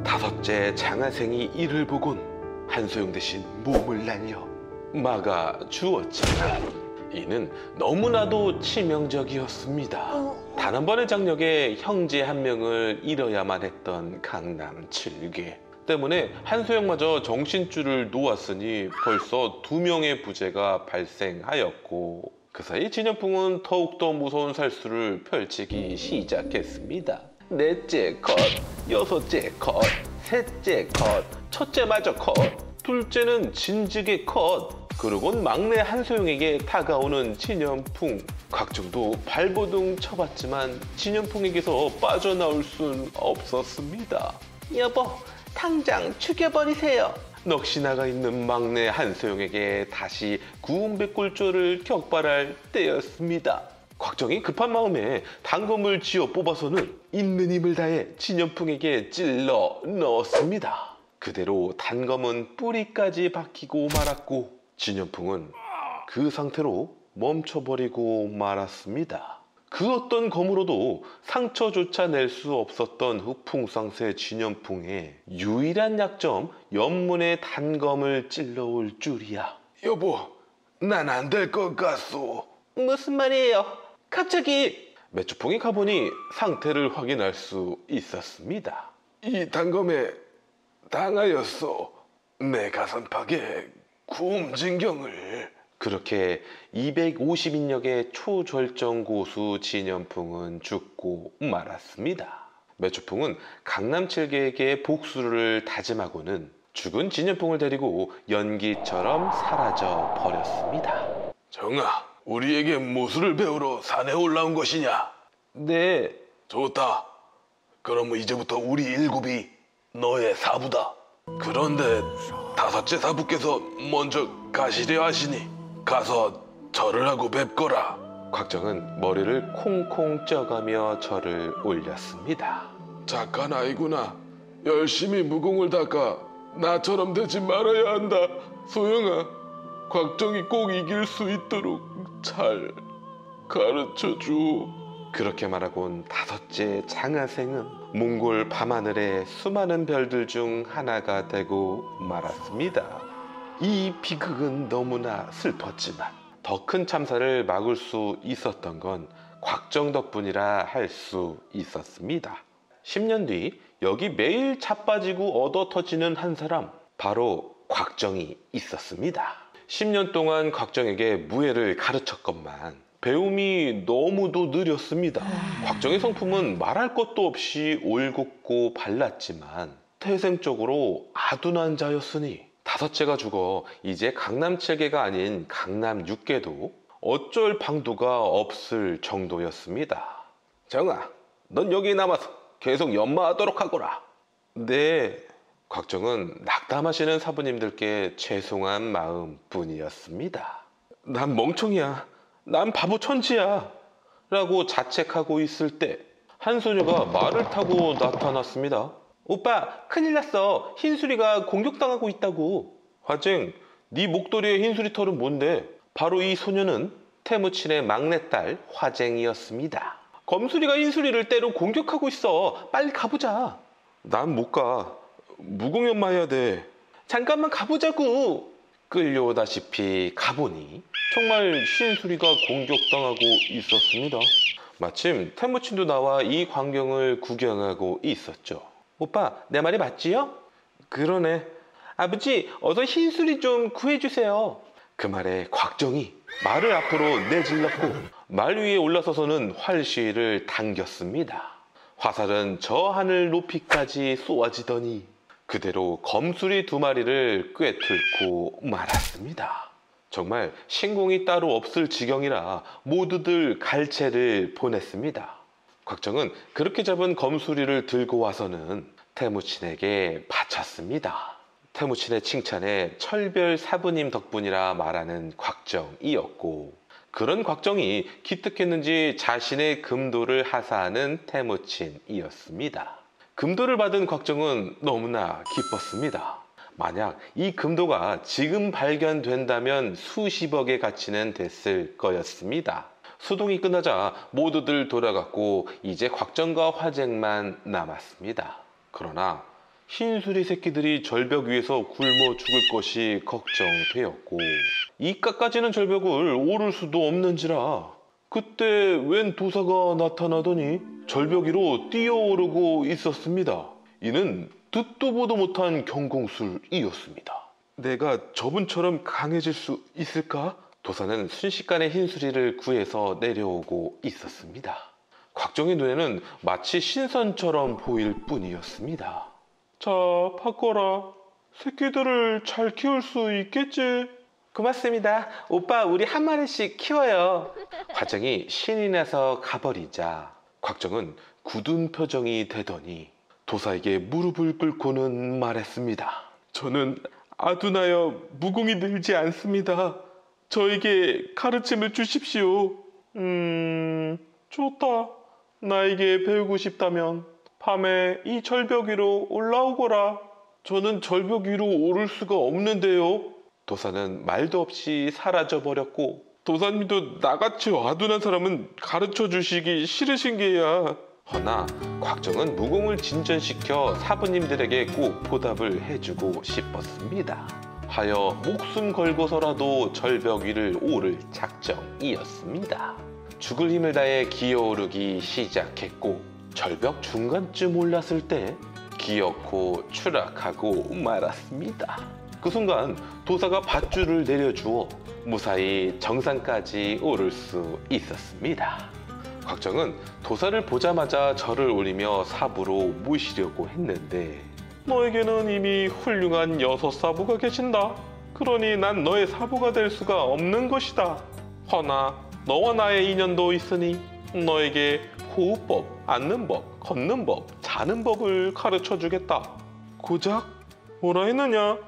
다섯째 장하생이 이를 보곤 한소영 대신 몸을 날려 막아주었지만 이는 너무나도 치명적이었습니다. 단 한 번의 장력에 형제 한 명을 잃어야만 했던 강남 7개 때문에 한소영마저 정신줄을 놓았으니 벌써 2명의 부재가 발생하였고, 그 사이 진연풍은 더욱더 무서운 살수를 펼치기 시작했습니다. 넷째 컷, 여섯째 컷, 셋째 컷, 첫째마저 컷, 둘째는 진즉의 컷. 그러곤 막내 한소영에게 다가오는 진연풍. 곽정도 발버둥 쳐봤지만 진연풍에게서 빠져나올 순 없었습니다. 여보, 당장 죽여버리세요. 넋이 나가 있는 막내 한소영에게 다시 구운백골조를 격발할 때였습니다. 곽정이 급한 마음에 단검을 쥐어 뽑아서는 있는 힘을 다해 진연풍에게 찔러 넣었습니다. 그대로 단검은 뿌리까지 박히고 말았고, 진연풍은 그 상태로 멈춰버리고 말았습니다. 그 어떤 검으로도 상처조차 낼 수 없었던 흑풍상세 진연풍의 유일한 약점, 옆문에 단검을 찔러올 줄이야. 여보, 난 안 될 것 같소. 무슨 말이에요? 갑자기. 매초풍이 가보니 상태를 확인할 수 있었습니다. 이 단검에 당하였소. 내 가슴팍에 구음진경을. 그렇게 250인력의 초절정 고수 진연풍은 죽고 말았습니다. 매초풍은 강남 7개에게 복수를 다짐하고는 죽은 진연풍을 데리고 연기처럼 사라져 버렸습니다. 정아, 우리에게 무술을 배우러 산에 올라온 것이냐? 네. 좋다. 그럼 이제부터 우리 7이 너의 사부다. 그런데 다섯째 사부께서 먼저 가시려 하시니 가서 절을 하고 뵙거라. 곽정은 머리를 콩콩 쪄가며 절을 올렸습니다. 착한 아이구나. 열심히 무공을 닦아 나처럼 되지 말아야 한다. 소영아, 곽정이 꼭 이길 수 있도록 잘 가르쳐줘. 그렇게 말하곤 다섯째 장하생은 몽골 밤하늘의 수많은 별들 중 하나가 되고 말았습니다. 이 비극은 너무나 슬펐지만 더 큰 참사를 막을 수 있었던 건 곽정 덕분이라 할 수 있었습니다. 10년 뒤 여기 매일 자빠지고 얻어 터지는 한 사람, 바로 곽정이 있었습니다. 10년 동안 곽정에게 무예를 가르쳤건만 배움이 너무도 느렸습니다. 곽정의 성품은 말할 것도 없이 올곧고 발랐지만 태생적으로 아둔한 자였으니 다섯째가 죽어 이제 강남 7개가 아닌 강남 6개도 어쩔 방도가 없을 정도였습니다. 정아, 넌 여기 남아서 계속 연마하도록 하거라. 네. 곽정은 낙담하시는 사부님들께 죄송한 마음뿐이었습니다. 난 멍청이야. 난 바보 천지야. 라고 자책하고 있을 때 한 소녀가 말을 타고 나타났습니다. 오빠, 큰일 났어. 흰수리가 공격당하고 있다고. 화쟁, 네 목도리에 흰수리 털은 뭔데? 바로 이 소녀는 태무친의 막내딸 화쟁이었습니다. 검수리가 흰수리를 때로 공격하고 있어. 빨리 가보자. 난 못 가. 무공연마 해야 돼. 잠깐만 가보자고. 끌려오다시피 가보니 정말 흰수리가 공격당하고 있었습니다. 마침 태무친도 나와 이 광경을 구경하고 있었죠. 오빠, 내 말이 맞지요? 그러네. 아버지, 어서 흰수리 좀 구해주세요. 그 말에 곽정이 말을 앞으로 내질렀고 말 위에 올라서서는 활시를 당겼습니다. 화살은 저 하늘 높이까지 쏘아지더니 그대로 검수리 2마리를 꿰뚫고 말았습니다. 정말 신공이 따로 없을 지경이라 모두들 갈채를 보냈습니다. 곽정은 그렇게 잡은 검수리를 들고 와서는 태무친에게 바쳤습니다. 태무친의 칭찬에 철별 사부님 덕분이라 말하는 곽정이었고, 그런 곽정이 기특했는지 자신의 금도를 하사하는 태무친이었습니다. 금도를 받은 곽정은 너무나 기뻤습니다. 만약 이 금도가 지금 발견된다면 수십억의 가치는 됐을 거였습니다. 수동이 끝나자 모두들 돌아갔고 이제 곽정과 화쟁만 남았습니다. 그러나 흰수리 새끼들이 절벽 위에서 굶어 죽을 것이 걱정되었고 이 깎아지는 절벽을 오를 수도 없는지라 그때 웬 도사가 나타나더니 절벽 위로 뛰어오르고 있었습니다. 이는 듣도 보도 못한 경공술이었습니다. 내가 저분처럼 강해질 수 있을까? 도사는 순식간에 흰수리를 구해서 내려오고 있었습니다. 곽정의 눈에는 마치 신선처럼 보일 뿐이었습니다. 자, 바꿔라. 새끼들을 잘 키울 수 있겠지? 고맙습니다. 오빠, 우리 한 마리씩 키워요. 화쟁이 신이 나서 가버리자 곽정은 굳은 표정이 되더니 도사에게 무릎을 꿇고는 말했습니다. 저는 아둔하여 무공이 늘지 않습니다. 저에게 가르침을 주십시오. 좋다. 나에게 배우고 싶다면 밤에 이 절벽 위로 올라오거라. 저는 절벽 위로 오를 수가 없는데요. 도사는 말도 없이 사라져버렸고 도사님도 나같이 아둔한 사람은 가르쳐 주시기 싫으신 게야. 허나 곽정은 무공을 진전시켜 사부님들에게 꼭 보답을 해주고 싶었습니다. 하여 목숨 걸고서라도 절벽 위를 오를 작정이었습니다. 죽을 힘을 다해 기어오르기 시작했고 절벽 중간쯤 올랐을 때 기어코 추락하고 말았습니다. 그 순간 도사가 밧줄을 내려주어 무사히 정상까지 오를 수 있었습니다. 곽정은 도사를 보자마자 절을 올리며 사부로 모시려고 했는데 너에게는 이미 훌륭한 6사부가 계신다. 그러니 난 너의 사부가 될 수가 없는 것이다. 허나 너와 나의 인연도 있으니 너에게 호흡법, 앉는 법, 걷는 법, 자는 법을 가르쳐 주겠다. 고작? 뭐라 했느냐?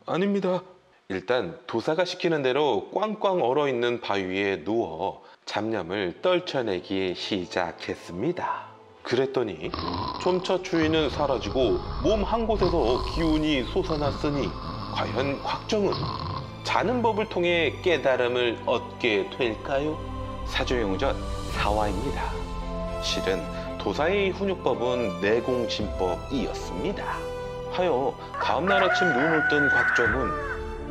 아닙니다. 일단 도사가 시키는 대로 꽝꽝 얼어있는 바위에 누워 잡념을 떨쳐내기 시작했습니다. 그랬더니 점차 추위는 사라지고 몸 한 곳에서 기운이 솟아났으니 과연 곽정은 자는 법을 통해 깨달음을 얻게 될까요? 사조용전 4화입니다. 실은 도사의 훈육법은 내공진법이었습니다. 하여 다음날 아침 눈을 뜬 곽정은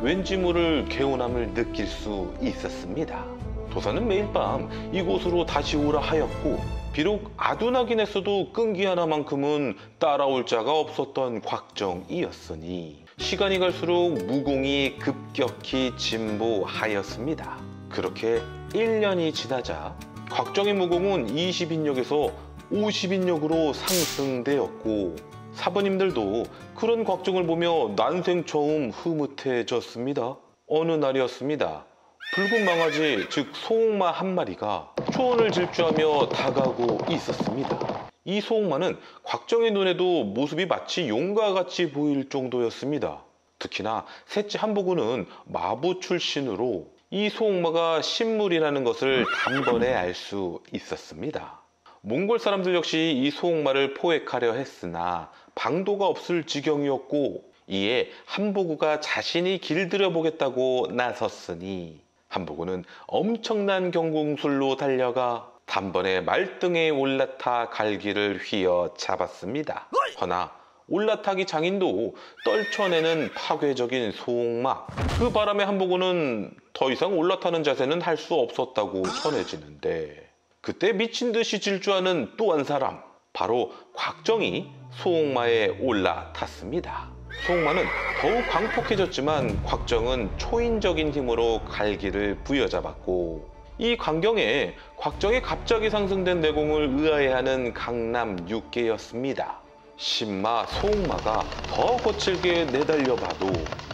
왠지 모를 개운함을 느낄 수 있었습니다. 도사는 매일 밤 이곳으로 다시 오라 하였고 비록 아둔하긴 했어도 끈기 하나만큼은 따라올 자가 없었던 곽정이었으니 시간이 갈수록 무공이 급격히 진보하였습니다. 그렇게 1년이 지나자 곽정의 무공은 20인역에서 50인역으로 상승되었고 사부님들도 그런 곽정을 보며 난생 처음 흐뭇해졌습니다. 어느 날이었습니다. 붉은 망아지, 즉 소홍마 한 마리가 초원을 질주하며 다가오고 있었습니다. 이 소홍마는 곽정의 눈에도 모습이 마치 용과 같이 보일 정도였습니다. 특히나 셋째 한보군은 마부 출신으로 이 소홍마가 신물이라는 것을 단번에 알 수 있었습니다. 몽골 사람들 역시 이 소홍마를 포획하려 했으나 방도가 없을 지경이었고 이에 한보구가 자신이 길들여 보겠다고 나섰으니 한보구는 엄청난 경공술로 달려가 단번에 말등에 올라타 갈기를 휘어 잡았습니다. 허나 올라타기 장인도 떨쳐내는 파괴적인 소홍마, 그 바람에 한보구는 더 이상 올라타는 자세는 할 수 없었다고 전해지는데 그때 미친 듯이 질주하는 또 한 사람, 바로 곽정이 소홍마에 올라탔습니다. 소홍마는 더욱 광폭해졌지만 곽정은 초인적인 힘으로 갈기를 부여잡았고 이 광경에 곽정의 갑자기 상승된 내공을 의아해하는 강남 육계였습니다. 신마 소홍마가 더 거칠게 내달려봐도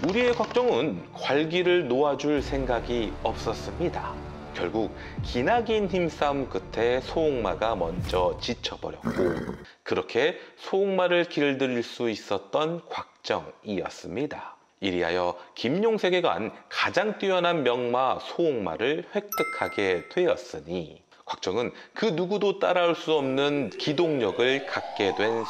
우리의 곽정은 괄기를 놓아줄 생각이 없었습니다. 결국 기나긴 힘싸움 끝에 소홍마가 먼저 지쳐버렸고 그렇게 소홍마를 길들일 수 있었던 곽정이었습니다. 이리하여 김용세계간 가장 뛰어난 명마 소홍마를 획득하게 되었으니 곽정은 그 누구도 따라올 수 없는 기동력을 갖게 된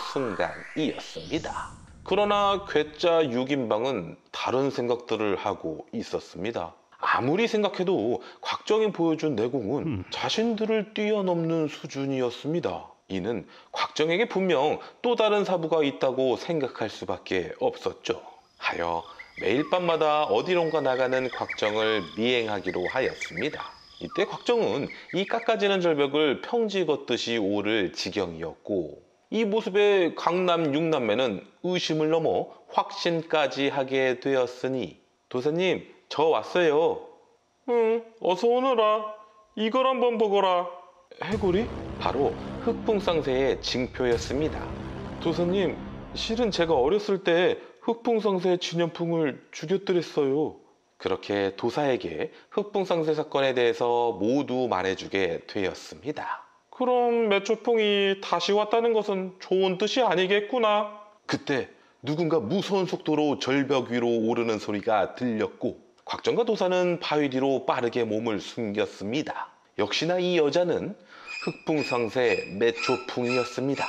순간이었습니다. 그러나 괴짜 6인방은 다른 생각들을 하고 있었습니다. 아무리 생각해도 곽정이 보여준 내공은 자신들을 뛰어넘는 수준이었습니다. 이는 곽정에게 분명 또 다른 사부가 있다고 생각할 수밖에 없었죠. 하여 매일 밤마다 어디론가 나가는 곽정을 미행하기로 하였습니다. 이때 곽정은 이 깎아지는 절벽을 평지 걷듯이 오를 지경이었고 이 모습에 강남 6남매는 의심을 넘어 확신까지 하게 되었으니 도사님, 저 왔어요. 응, 어서 오너라. 이걸 한번 보거라. 해골이? 바로 흑풍상세의 징표였습니다. 도사님, 실은 제가 어렸을 때 흑풍상세의 진연풍을 죽여드렸어요. 그렇게 도사에게 흑풍상세 사건에 대해서 모두 말해주게 되었습니다. 그럼 매초풍이 다시 왔다는 것은 좋은 뜻이 아니겠구나. 그때 누군가 무서운 속도로 절벽 위로 오르는 소리가 들렸고 곽정과 도사는 바위 뒤로 빠르게 몸을 숨겼습니다. 역시나 이 여자는 흑풍상세 매초풍이었습니다.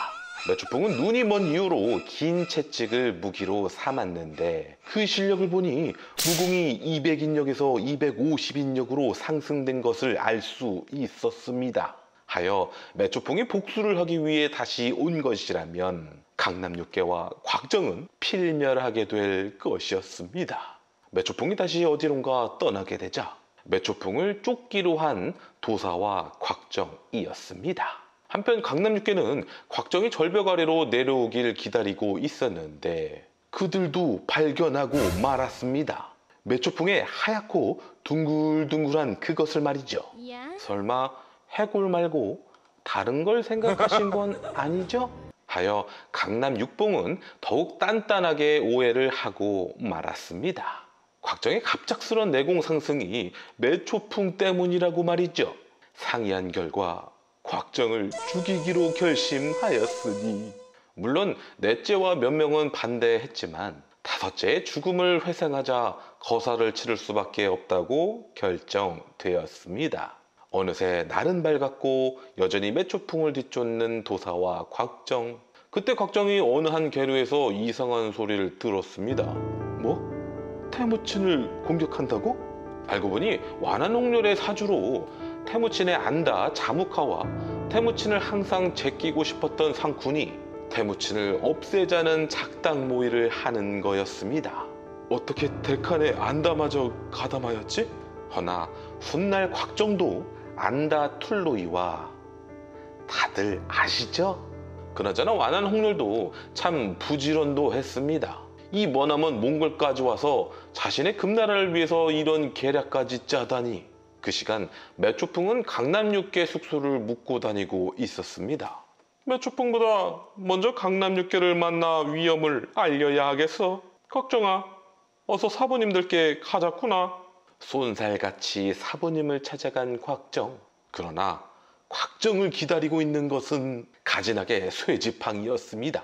매초풍은 눈이 먼 이유로 긴 채찍을 무기로 삼았는데 그 실력을 보니 무공이 200인력에서 250인력으로 상승된 것을 알 수 있었습니다. 하여 매초풍이 복수를 하기 위해 다시 온 것이라면 강남 육계와 곽정은 필멸하게 될 것이었습니다. 매초풍이 다시 어디론가 떠나게 되자 매초풍을 쫓기로 한 도사와 곽정이었습니다. 한편 강남 육계는 곽정이 절벽 아래로 내려오길 기다리고 있었는데 그들도 발견하고 말았습니다. 매초풍의 하얗고 둥글둥글한 그것을 말이죠. 설마 해골 말고 다른 걸 생각하신 건 아니죠? 하여 강남 육봉은 더욱 단단하게 오해를 하고 말았습니다. 곽정의 갑작스런 내공 상승이 매초풍 때문이라고 말이죠. 상의한 결과 곽정을 죽이기로 결심하였으니 물론 넷째와 몇 명은 반대했지만 다섯째의 죽음을 회상하자 거사를 치를 수밖에 없다고 결정되었습니다. 어느새 날은 밝았고 여전히 매초풍을 뒤쫓는 도사와 곽정. 그때 곽정이 어느 한 계류에서 이상한 소리를 들었습니다. 뭐? 태무친을 공격한다고? 알고 보니 완안홍렬의 사주로 태무친의 안다 자무카와 태무친을 항상 제끼고 싶었던 상쿤이 태무친을 없애자는 작당 모의를 하는 거였습니다. 어떻게 대칸의 안다마저 가담하였지? 허나 훗날 곽정도 안다 툴로이와 다들 아시죠? 그나저나 완안홍렬도 참 부지런도 했습니다. 이 머나먼 몽골까지 와서 자신의 금나라를 위해서 이런 계략까지 짜다니. 그 시간 매초풍은 강남 육계 숙소를 묵고 다니고 있었습니다. 매초풍보다 먼저 강남 육계를 만나 위험을 알려야 하겠어. 걱정아, 어서 사부님들께 가자꾸나. 쏜살같이 사부님을 찾아간 곽정. 그러나 곽정을 기다리고 있는 것은 가진하게 쇠지팡이였습니다.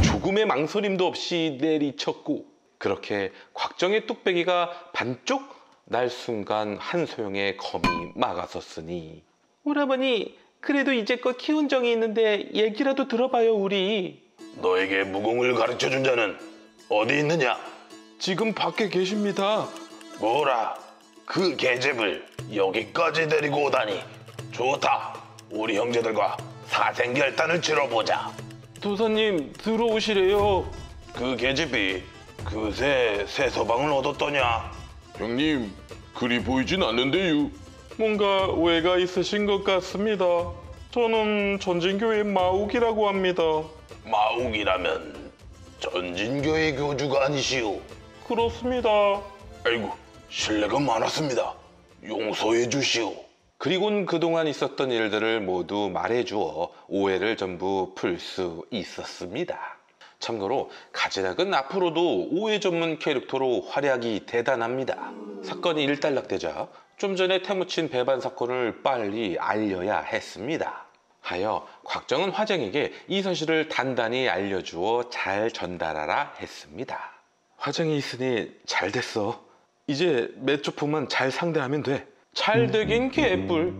조금의 망설임도 없이 내리쳤고, 그렇게 곽정의 뚝배기가 반쪽 날 순간 한소영의 검이 막아섰으니, 오라버니, 그래도 이제껏 키운 정이 있는데 얘기라도 들어봐요, 우리. 너에게 무공을 가르쳐준 자는 어디 있느냐? 지금 밖에 계십니다. 뭐라? 그 계집을 여기까지 데리고 오다니. 좋다. 우리 형제들과 사생결단을 치러보자. 도사님, 들어오시래요. 그 계집이 그새 새 서방을 얻었더냐? 형님, 그리 보이진 않는데요. 뭔가 오해가 있으신 것 같습니다. 저는 전진교회 마욱이라고 합니다. 마욱이라면 전진교회 교주가 아니시오. 그렇습니다. 아이고, 실례가 많았습니다. 용서해 주시오. 그리곤 그동안 있었던 일들을 모두 말해주어 오해를 전부 풀 수 있었습니다. 참고로 가지락은 앞으로도 오해 전문 캐릭터로 활약이 대단합니다. 사건이 일단락되자 좀 전에 태무친 배반 사건을 빨리 알려야 했습니다. 하여 곽정은 화쟁에게 이 사실을 단단히 알려주어 잘 전달하라 했습니다. 화쟁이 있으니 잘 됐어. 이제 매초풍만 잘 상대하면 돼. 잘 되긴 개뿔.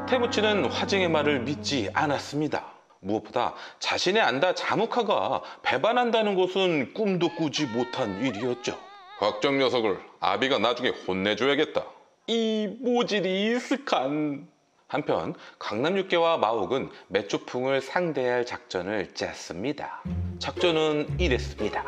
태무치는 화쟁의 말을 믿지 않았습니다. 무엇보다 자신의 안다 자무카가 배반한다는 것은 꿈도 꾸지 못한 일이었죠. 곽정 녀석을 아비가 나중에 혼내줘야겠다. 이 모질이 스칸. 한편 강남 육계와 마옥은 매초풍을 상대할 작전을 짰습니다. 작전은 이랬습니다.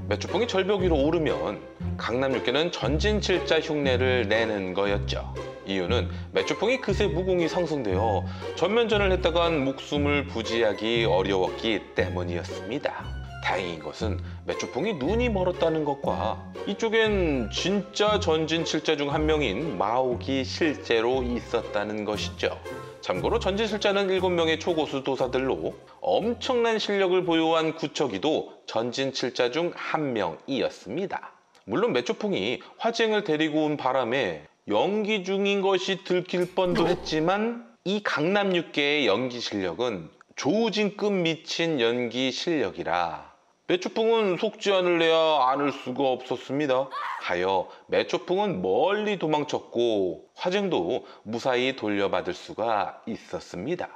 매초풍이 절벽 위로 오르면 강남 육계는 전진칠자 흉내를 내는 거였죠. 이유는 매초풍이 그새 무공이 상승되어 전면전을 했다간 목숨을 부지하기 어려웠기 때문이었습니다. 다행인 것은 매초풍이 눈이 멀었다는 것과 이쪽엔 진짜 전진칠자 중 한 명인 마옥이 실제로 있었다는 것이죠. 참고로 전진칠자는 7명의 초고수 도사들로 엄청난 실력을 보유한 구척이도 전진칠자 중 한 명이었습니다. 물론 매초풍이 화쟁을 데리고 온 바람에 연기 중인 것이 들킬 뻔도 했지만 이 강남 육계의 연기 실력은 조우진급 미친 연기 실력이라 매초풍은 속지 않을래야 않을 수가 없었습니다. 하여 매초풍은 멀리 도망쳤고 화쟁도 무사히 돌려받을 수가 있었습니다.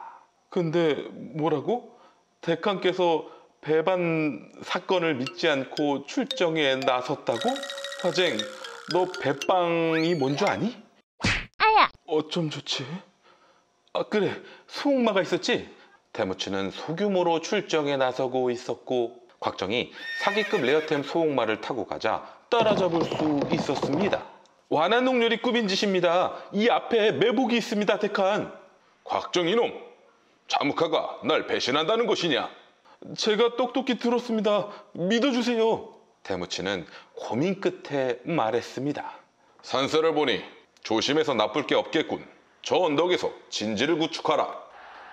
근데 뭐라고? 대칸께서 배반 사건을 믿지 않고 출정에 나섰다고? 화쟁, 너 배빵이 뭔 줄 아니? 아야! 어쩜 좋지? 아 그래, 소옥마가 있었지? 태무치는 소규모로 출정에 나서고 있었고 곽정이 사기급 레어템 소옥마를 타고 가자 따라잡을 수 있었습니다. 완한옥렬이 꾸민 짓입니다. 이 앞에 매복이 있습니다, 대칸. 곽정 이놈, 자무카가 날 배신한다는 것이냐? 제가 똑똑히 들었습니다. 믿어주세요. 태무치는 고민 끝에 말했습니다. 산세를 보니 조심해서 나쁠 게 없겠군. 저 언덕에서 진지를 구축하라.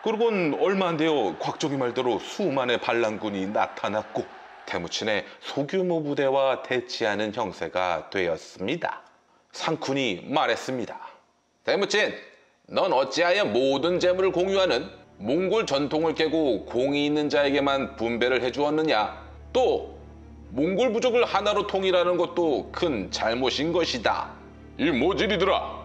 그러곤 얼마 안 되어 곽정이 말대로 수만의 반란군이 나타났고 태무친의 소규모 부대와 대치하는 형세가 되었습니다. 상쿤이 말했습니다. 태무친, 넌 어찌하여 모든 재물을 공유하는 몽골 전통을 깨고 공이 있는 자에게만 분배를 해주었느냐? 또 몽골 부족을 하나로 통일하는 것도 큰 잘못인 것이다. 이 모질이들아,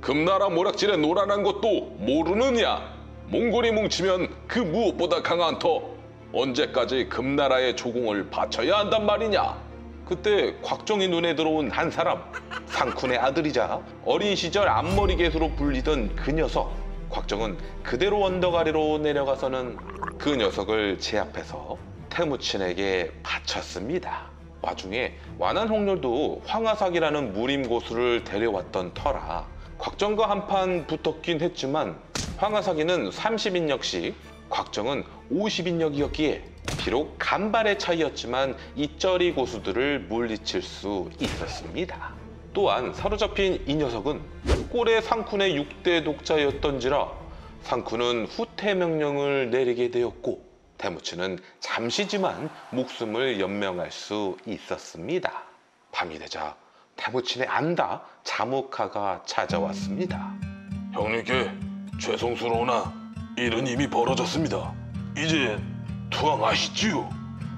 금나라 모략질에 노란한 것도 모르느냐? 몽골이 뭉치면 그 무엇보다 강한 터, 언제까지 금나라의 조공을 바쳐야 한단 말이냐? 그때 곽정이 눈에 들어온 한 사람, 상쿤의 아들이자 어린 시절 앞머리 개수로 불리던 그 녀석. 곽정은 그대로 언덕 아래로 내려가서는 그 녀석을 제압해서 태무친에게 바쳤습니다. 와중에 완한홍렬도 황하삭이라는 무림고수를 데려왔던 터라 곽정과 한판 붙었긴 했지만 황하삭이는 30인역씩 곽정은 50인역이었기에 비록 간발의 차이였지만 이쩌리 고수들을 물리칠 수 있었습니다. 또한 사로잡힌 이 녀석은 꼴의 상쿤의 6대 독자였던지라 상쿤은 후퇴 명령을 내리게 되었고 태무치는 잠시지만 목숨을 연명할 수 있었습니다. 밤이 되자 태무친의 안다 자무카가 찾아왔습니다. 형님께 죄송스러우나 일은 이미 벌어졌습니다. 이제 투항하시지요.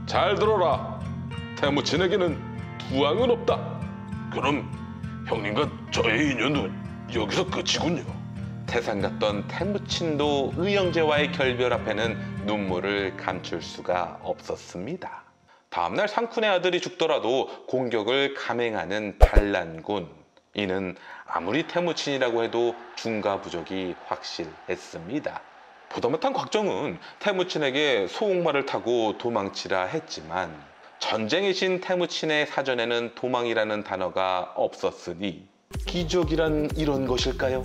잘 들어라. 태무친에게는 투항은 없다. 그럼 형님과 저의 인연은 여기서 끝이군요. 태산 같던 태무친도 의형제와의 결별 앞에는 눈물을 감출 수가 없었습니다. 다음날 상쿤의 아들이 죽더라도 공격을 감행하는 반란군. 이는 아무리 태무친이라고 해도 중가 부족이 확실했습니다. 보다 못한 곽정은 태무친에게 소옥마를 타고 도망치라 했지만 전쟁의 신 태무친의 사전에는 도망이라는 단어가 없었으니 기적이란 이런 것일까요?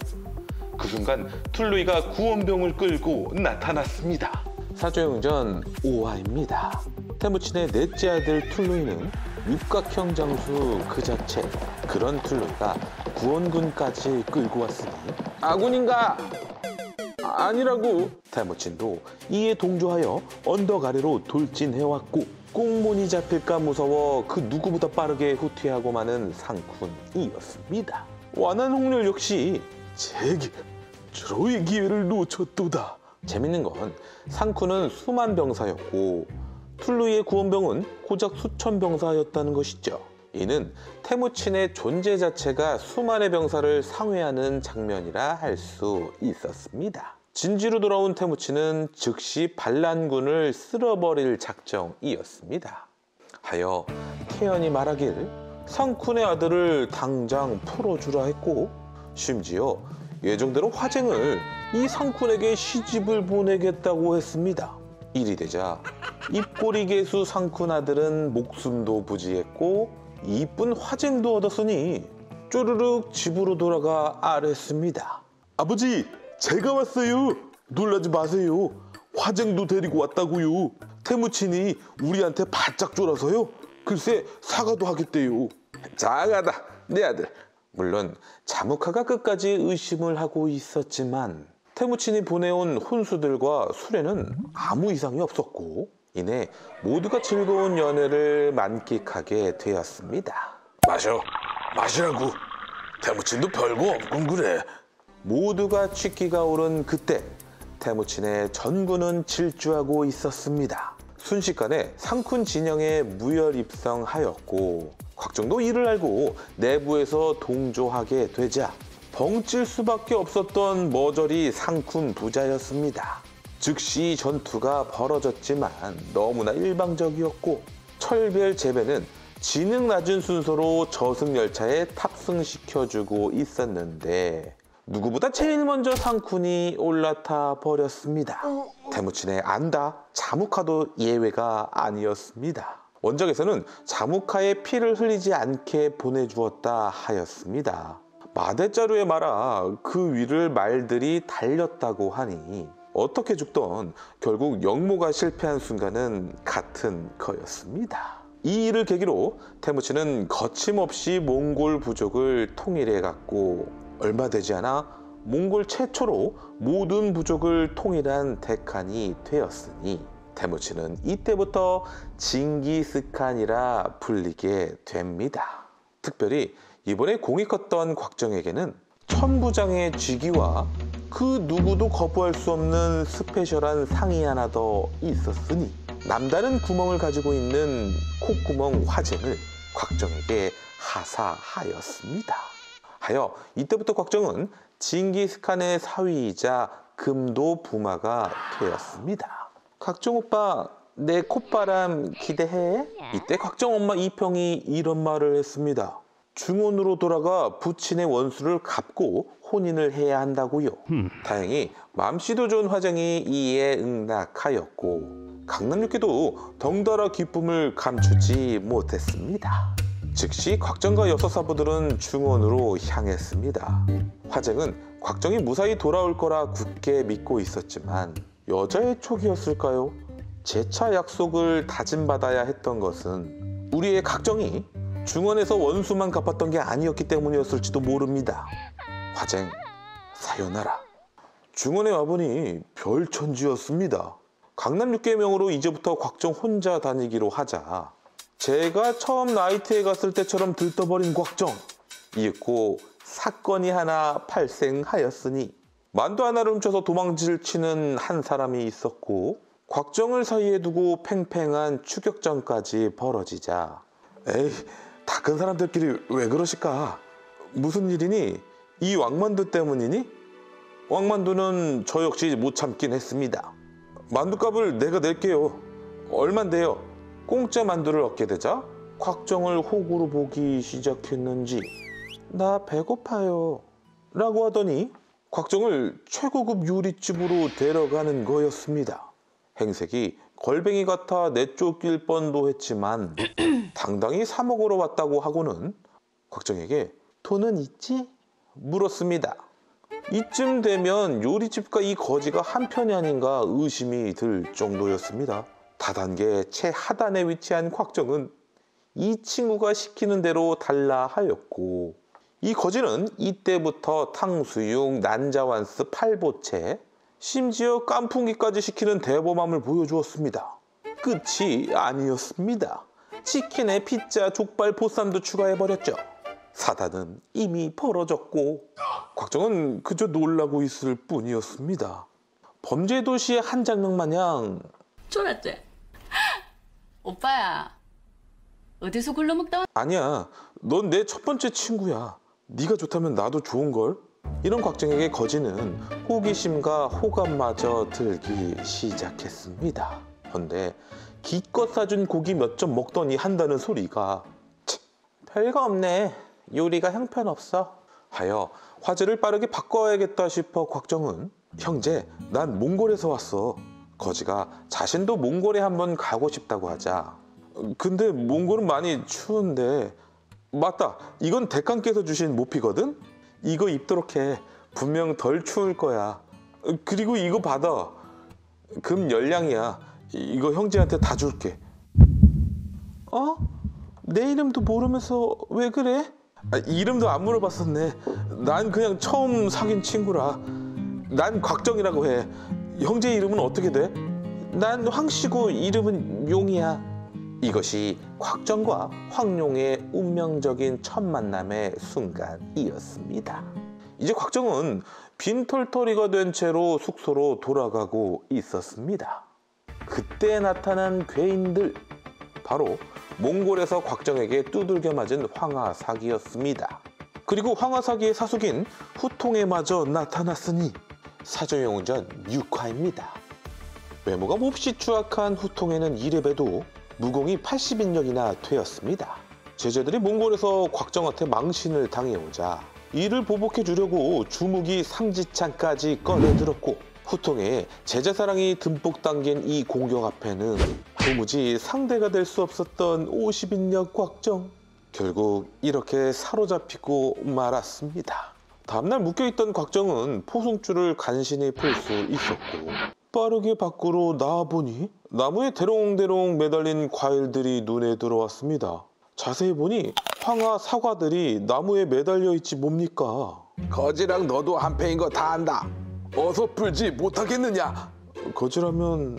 그 순간 툴루이가 구원병을 끌고 나타났습니다. 사조영전 5화입니다. 태무친의 넷째 아들 툴루이는 육각형 장수 그 자체. 그런 툴루이가 구원군까지 끌고 왔으니 아군인가? 아니라고. 태무친도 이에 동조하여 언덕 아래로 돌진해왔고 꽁무니 잡힐까 무서워 그 누구보다 빠르게 후퇴하고 마는 상쿤이었습니다. 완한 홍렬 역시 제게 저의 기회를 놓쳤도다. 재밌는 건 상쿤은 수만 병사였고 툴루이의 구원병은 고작 수천 병사였다는 것이죠. 이는 태무친의 존재 자체가 수만의 병사를 상회하는 장면이라 할 수 있었습니다. 진지로 돌아온 태무친은 즉시 반란군을 쓸어버릴 작정이었습니다. 하여 태연이 말하길 상쿤의 아들을 당장 풀어주라 했고 심지어 예정대로 화쟁을 이 상쿤에게 시집을 보내겠다고 했습니다. 일이 되자 입꼬리 개수 상쿤 아들은 목숨도 부지했고 이쁜 화쟁도 얻었으니 쪼르륵 집으로 돌아가 아랬습니다. 아버지, 제가 왔어요. 놀라지 마세요. 화쟁도 데리고 왔다고요. 태무친이 우리한테 바짝 쫄아서요. 글쎄 사과도 하겠대요. 장하다 내 아들. 물론 자무카가 끝까지 의심을 하고 있었지만 태무친이 보내온 혼수들과 술에는 아무 이상이 없었고 이내 모두가 즐거운 연애를 만끽하게 되었습니다. 마시라고. 태무친도 별거 없군 그래. 모두가 취기가 오른 그때 태무친의 전군은 질주하고 있었습니다. 순식간에 상쿤 진영에 무혈입성하였고 곽정도 이를 알고 내부에서 동조하게 되자 벙찔 수밖에 없었던 머저리 상쿤 부자였습니다. 즉시 전투가 벌어졌지만 너무나 일방적이었고 철별 제배는 지능 낮은 순서로 저승열차에 탑승시켜주고 있었는데 누구보다 제일 먼저 상쿤이 올라타 버렸습니다. 태무친의 안다 자무카도 예외가 아니었습니다. 원작에서는 자무카의 피를 흘리지 않게 보내주었다 하였습니다. 마대자루에 말아 그 위를 말들이 달렸다고 하니 어떻게 죽던 결국 영모가 실패한 순간은 같은 거였습니다. 이 일을 계기로 태무친은 거침없이 몽골 부족을 통일해갔고 얼마 되지 않아 몽골 최초로 모든 부족을 통일한 데칸이 되었으니 태무친은 이때부터 징기스칸이라 불리게 됩니다. 특별히 이번에 공이 컸던 곽정에게는 천부장의 쥐기와 그 누구도 거부할 수 없는 스페셜한 상이 하나 더 있었으니 남다른 구멍을 가지고 있는 콧구멍 화쟁을 곽정에게 하사하였습니다. 하여 이때부터 곽정은 징기스칸의 사위이자 금도 부마가 되었습니다. 곽정 오빠, 내 콧바람 기대해? 이때 곽정 엄마 이평이 이런 말을 했습니다. 중원으로 돌아가 부친의 원수를 갚고 혼인을 해야 한다고요. 다행히 맘씨도 좋은 화쟁이 이에 응낙하였고 강남육계도 덩달아 기쁨을 감추지 못했습니다. 즉시 곽정과 여섯 사부들은 중원으로 향했습니다. 화쟁은 곽정이 무사히 돌아올 거라 굳게 믿고 있었지만 여자의 촉이었을까요? 재차 약속을 다짐받아야 했던 것은 우리의 각정이 중원에서 원수만 갚았던 게 아니었기 때문이었을지도 모릅니다. 화쟁, 사요나라. 중원에 와보니 별천지였습니다. 강남 육계명으로 이제부터 곽정 혼자 다니기로 하자 제가 처음 나이트에 갔을 때처럼 들떠버린 곽정. 이윽고 사건이 하나 발생하였으니 만두 하나를 훔쳐서 도망질 치는 한 사람이 있었고 곽정을 사이에 두고 팽팽한 추격전까지 벌어지자 에이, 다 큰 사람들끼리 왜 그러실까? 무슨 일이니? 이 왕만두 때문이니? 왕만두는 저 역시 못 참긴 했습니다. 만두값을 내가 낼게요. 얼만데요? 공짜 만두를 얻게 되자 곽정을 호구로 보기 시작했는지 나 배고파요 라고 하더니 곽정을 최고급 요리집으로 데려가는 거였습니다. 행색이 걸뱅이 같아 내쫓길 뻔도 했지만 당당히 사 먹으러 왔다고 하고는 곽정에게 돈은 있지? 물었습니다. 이쯤 되면 요리집과 이 거지가 한편이 아닌가 의심이 들 정도였습니다. 다단계 최하단에 위치한 곽정은 이 친구가 시키는 대로 달라 하였고 이 거지는 이때부터 탕수육, 난자완스, 팔보채 심지어 깐풍기까지 시키는 대범함을 보여주었습니다. 끝이 아니었습니다. 치킨에 피자, 족발, 보쌈도 추가해버렸죠. 사단은 이미 벌어졌고 곽정은 그저 놀라고 있을 뿐이었습니다. 범죄도시의 한 장면 마냥 쫄았지? 오빠야, 어디서 굴러먹다 아니야, 넌 내 첫 번째 친구야. 네가 좋다면 나도 좋은걸? 이런 곽정에게 거지는 호기심과 호감마저 들기 시작했습니다. 그런데 기껏 사준 고기 몇 점 먹더니 한다는 소리가 별거 없네, 요리가 형편없어 하여 화제를 빠르게 바꿔야겠다 싶어 곽정은 형제, 난 몽골에서 왔어. 거지가 자신도 몽골에 한번 가고 싶다고 하자 근데 몽골은 많이 추운데 맞다, 이건 대감께서 주신 모피거든? 이거 입도록 해. 분명 덜 추울 거야. 그리고 이거 받아. 금 열량이야. 이거 형제한테 다 줄게. 어? 내 이름도 모르면서 왜 그래? 이름도 안 물어봤었네. 난 그냥 처음 사귄 친구라. 난 곽정이라고 해. 형제 이름은 어떻게 돼? 난 황씨고 이름은 용이야. 이것이 곽정과 황룡의 운명적인 첫 만남의 순간이었습니다. 이제 곽정은 빈털터리가 된 채로 숙소로 돌아가고 있었습니다. 그때 나타난 괴인들, 바로 몽골에서 곽정에게 두들겨 맞은 황하사기였습니다. 그리고 황하사기의 사숙인 후통에마저 나타났으니 사조용전 6화입니다. 외모가 몹시 추악한 후통에는 이래봬도 무공이 80인력이나 되었습니다. 제자들이 몽골에서 곽정한테 망신을 당해오자 이를 보복해 주려고 주무기 상지창까지 꺼내들었고 후통에 제자사랑이 듬뿍 담긴 이 공격 앞에는 도무지 상대가 될 수 없었던 50인력 곽정. 결국 이렇게 사로잡히고 말았습니다. 다음날 묶여있던 곽정은 포승줄을 간신히 풀 수 있었고 빠르게 밖으로 나와보니 나무에 대롱대롱 매달린 과일들이 눈에 들어왔습니다. 자세히 보니 황하 사과들이 나무에 매달려 있지 뭡니까? 거지랑 너도 한패인 거 다 안다. 어서 풀지 못하겠느냐? 거지라면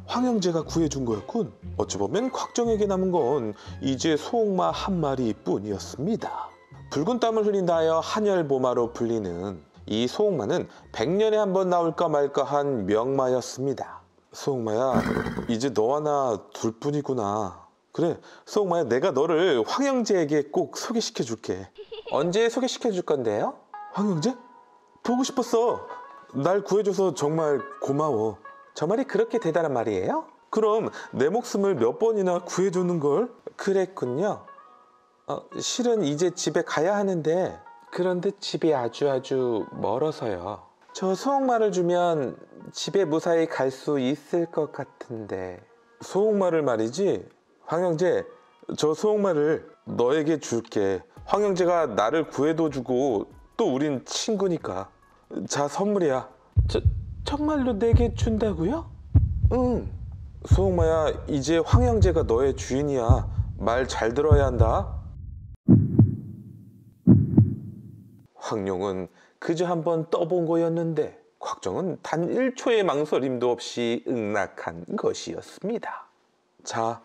황영재가 구해준 거였군. 어찌 보면 곽정에게 남은 건 이제 소옥마 한 마리뿐이었습니다. 붉은 땀을 흘린다 하여 한열보마로 불리는 이 소옥마는 100년에 한 번 나올까 말까 한 명마였습니다. 소옥마야, 이제 너와 나 둘뿐이구나. 그래, 소옥마야, 내가 너를 황영재에게 꼭 소개시켜 줄게. 언제 소개시켜 줄 건데요? 황영재? 보고 싶었어. 날 구해줘서 정말 고마워. 저 말이 그렇게 대단한 말이에요? 그럼 내 목숨을 몇 번이나 구해줬는걸? 그랬군요. 실은 이제 집에 가야 하는데 그런데 집이 아주 멀어서요. 저 소옥마를 주면 집에 무사히 갈 수 있을 것 같은데. 소옥마를 말이지? 황영재, 저 소옥마를 너에게 줄게. 황영재가 나를 구해도 주고 또 우린 친구니까. 자, 선물이야. 정말로 내게 준다고요? 응. 소홍마야, 이제 황영재가 너의 주인이야. 말 잘 들어야 한다. 황룡은 그저 한번 떠본 거였는데 곽정은 단 1초의 망설임도 없이 응낙한 것이었습니다. 자,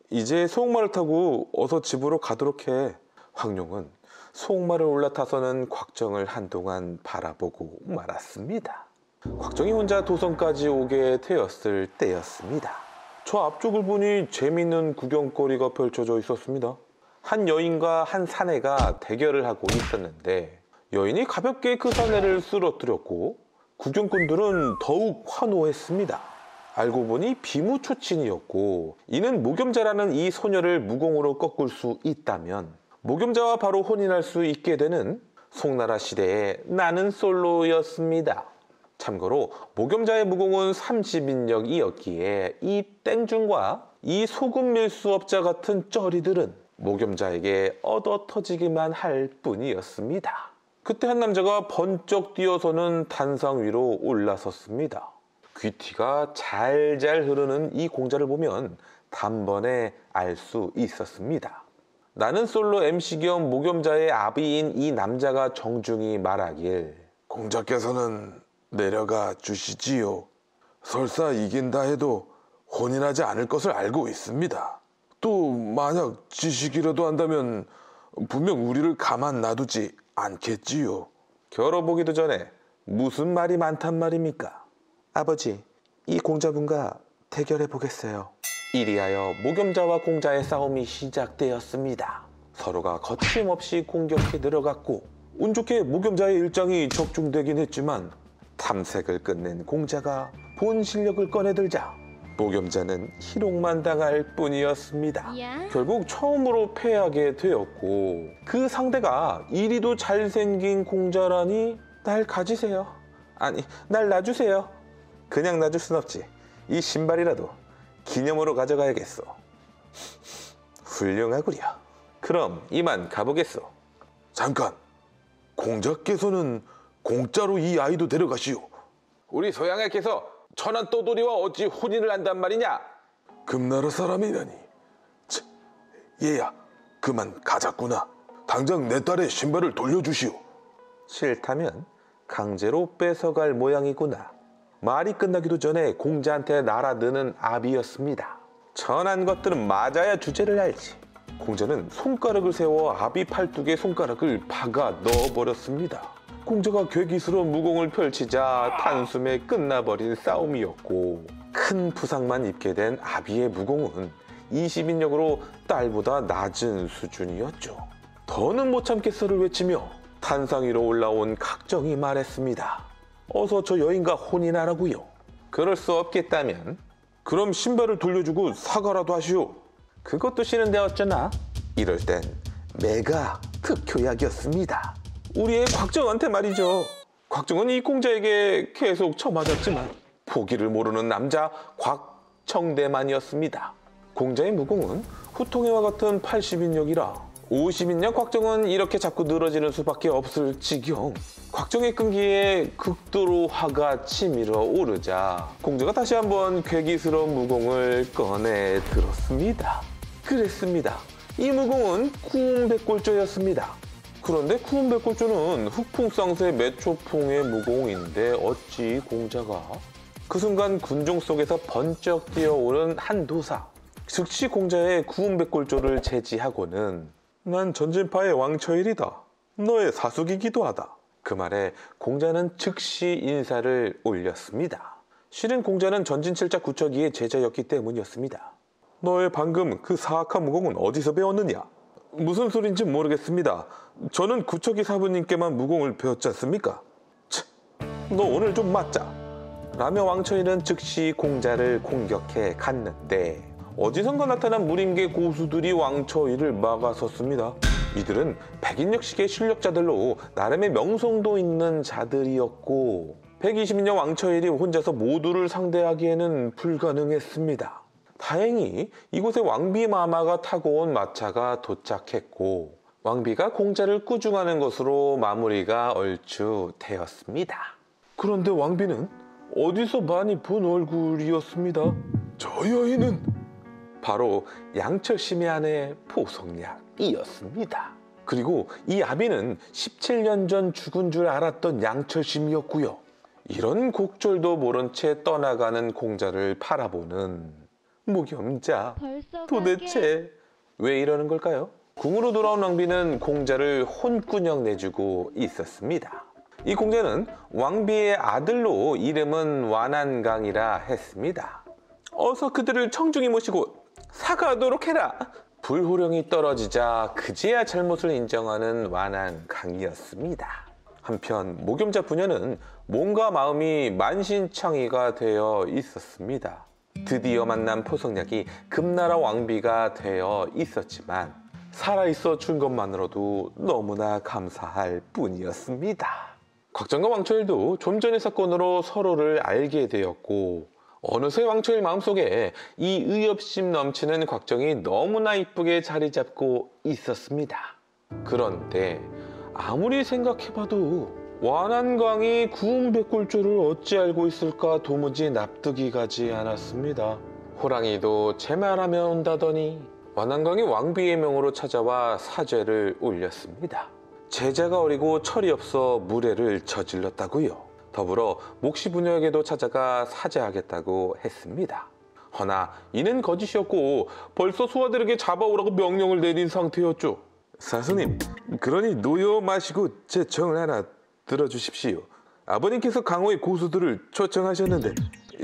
이제 소홍마를 타고 어서 집으로 가도록 해. 황룡은 소홍마를 올라타서는 곽정을 한동안 바라보고 말았습니다. 곽정이 혼자 도성까지 오게 되었을 때였습니다. 저 앞쪽을 보니 재미있는 구경거리가 펼쳐져 있었습니다. 한 여인과 한 사내가 대결을 하고 있었는데 여인이 가볍게 그 사내를 쓰러뜨렸고 구경꾼들은 더욱 환호했습니다. 알고 보니 비무초친이었고 이는 목염자라는 이 소녀를 무공으로 꺾을 수 있다면 목염자와 바로 혼인할 수 있게 되는 송나라 시대의 나는 솔로였습니다. 참고로 목염자의 무공은 30인력이었기에 이 땡중과 이 소금 밀수업자 같은 쩌리들은 목염자에게 얻어터지기만 할 뿐이었습니다. 그때 한 남자가 번쩍 뛰어서는 단상 위로 올라섰습니다. 귀티가 잘잘 흐르는 이 공자를 보면 단번에 알 수 있었습니다. 나는 솔로 MC 겸 목염자의 아비인 이 남자가 정중히 말하길 공자께서는 내려가 주시지요. 설사 이긴다 해도 혼인하지 않을 것을 알고 있습니다. 또 만약 지시기라도 한다면 분명 우리를 가만 놔두지 않겠지요. 겨뤄보기도 전에 무슨 말이 많단 말입니까? 아버지, 이 공자분과 대결해 보겠어요. 이리하여 목염자와 공자의 싸움이 시작되었습니다. 서로가 거침없이 공격해 들어갔고 운 좋게 목염자의 일장이 적중되긴 했지만 탐색을 끝낸 공자가 본 실력을 꺼내들자 목염자는 희롱만 당할 뿐이었습니다. 결국 처음으로 패하게 되었고 그 상대가 이리도 잘생긴 공자라니 날 가지세요. 아니, 날 놔주세요. 그냥 놔줄 순 없지. 이 신발이라도 기념으로 가져가야겠어. 훌륭하구려. 그럼 이만 가보겠소. 잠깐, 공자께서는 공짜로 이 아이도 데려가시오. 우리 소양애께서 천한 떠돌이와 어찌 혼인을 한단 말이냐? 금나라 사람이라니. 참, 얘야, 그만 가자꾸나. 당장 내 딸의 신발을 돌려주시오. 싫다면 강제로 뺏어갈 모양이구나. 말이 끝나기도 전에 공자한테 날아드는 아비였습니다. 천한 것들은 맞아야 주제를 알지. 공자는 손가락을 세워 아비 팔뚝에 손가락을 박아 넣어버렸습니다. 공자가 괴기스러운 무공을 펼치자 단숨에 끝나버린 싸움이었고 큰 부상만 입게 된 아비의 무공은 20인력으로 딸보다 낮은 수준이었죠. 더는 못 참겠어를 외치며 단상 위로 올라온 각정이 말했습니다. 어서 저 여인과 혼인하라고요. 그럴 수 없겠다면 그럼 신발을 돌려주고 사과라도 하시오. 그것도 싫은데 어쩌나? 이럴 땐 매가 특효약이었습니다. 우리의 곽정한테 말이죠. 곽정은 이 공자에게 계속 쳐맞았지만 포기를 모르는 남자 곽청대만이었습니다. 공자의 무공은 후통회와 같은 80인력이라 50인력 곽정은 이렇게 자꾸 늘어지는 수밖에 없을 지경. 곽정의 끈기에 극도로 화가 치밀어 오르자 공자가 다시 한번 괴기스러운 무공을 꺼내 들었습니다. 그랬습니다. 이 무공은 구움백골조였습니다. 그런데 구움백골조는 흑풍쌍새 매초풍의 무공인데 어찌 공자가 그 순간 군종 속에서 번쩍 뛰어오른 한 도사 즉시 공자의 구움백골조를 제지하고는 난 전진파의 왕처일이다. 너의 사숙이기도 하다. 그 말에 공자는 즉시 인사를 올렸습니다. 실은 공자는 전진칠자 구척이의 제자였기 때문이었습니다. 너의 방금 그 사악한 무공은 어디서 배웠느냐? 무슨 소린지 모르겠습니다. 저는 구척이 사부님께만 무공을 배웠지 않습니까? 차, 너 오늘 좀 맞자. 라며 왕처일은 즉시 공자를 공격해 갔는데 어디선가 나타난 무림계 고수들이 왕처일을 막아섰습니다. 이들은 백인력식의 실력자들로 나름의 명성도 있는 자들이었고 120년 왕처일이 혼자서 모두를 상대하기에는 불가능했습니다. 다행히 이곳에 왕비 마마가 타고 온 마차가 도착했고 왕비가 공자를 꾸중하는 것으로 마무리가 얼추 되었습니다. 그런데 왕비는 어디서 많이 본 얼굴이었습니다. 저 여인은 바로 양철심의 아내 포성약이었습니다. 그리고 이 아비는 17년 전 죽은 줄 알았던 양철심이었고요. 이런 곡절도 모른 채 떠나가는 공자를 바라보는 무겸자. 도대체 왜 이러는 걸까요? 궁으로 돌아온 왕비는 공자를 혼꾸녕 내주고 있었습니다. 이 공자는 왕비의 아들로 이름은 완한강이라 했습니다. 어서 그들을 청중히 모시고 사과하도록 해라. 불호령이 떨어지자 그제야 잘못을 인정하는 완한강이었습니다. 한편 모겸자 부녀는 몸과 마음이 만신창이가 되어 있었습니다. 드디어 만난 포성약이 금나라 왕비가 되어 있었지만 살아있어 준 것만으로도 너무나 감사할 뿐이었습니다. 곽정과 왕초일도 좀 전의 사건으로 서로를 알게 되었고 어느새 왕초일 마음속에 이 의협심 넘치는 곽정이 너무나 이쁘게 자리 잡고 있었습니다. 그런데 아무리 생각해봐도 완한강이 구운 백골조를 어찌 알고 있을까 도무지 납득이 가지 않았습니다. 호랑이도 제 말하면 온다더니 완한강이 왕비의 명으로 찾아와 사죄를 올렸습니다. 제자가 어리고 철이 없어 무례를 저질렀다고요. 더불어 몫이 부녀에게도 찾아가 사죄하겠다고 했습니다. 허나 이는 거짓이었고 벌써 소아들에게 잡아오라고 명령을 내린 상태였죠. 사수님, 그러니 노여 마시고 제 청을 하나 들어주십시오. 아버님께서 강호의 고수들을 초청하셨는데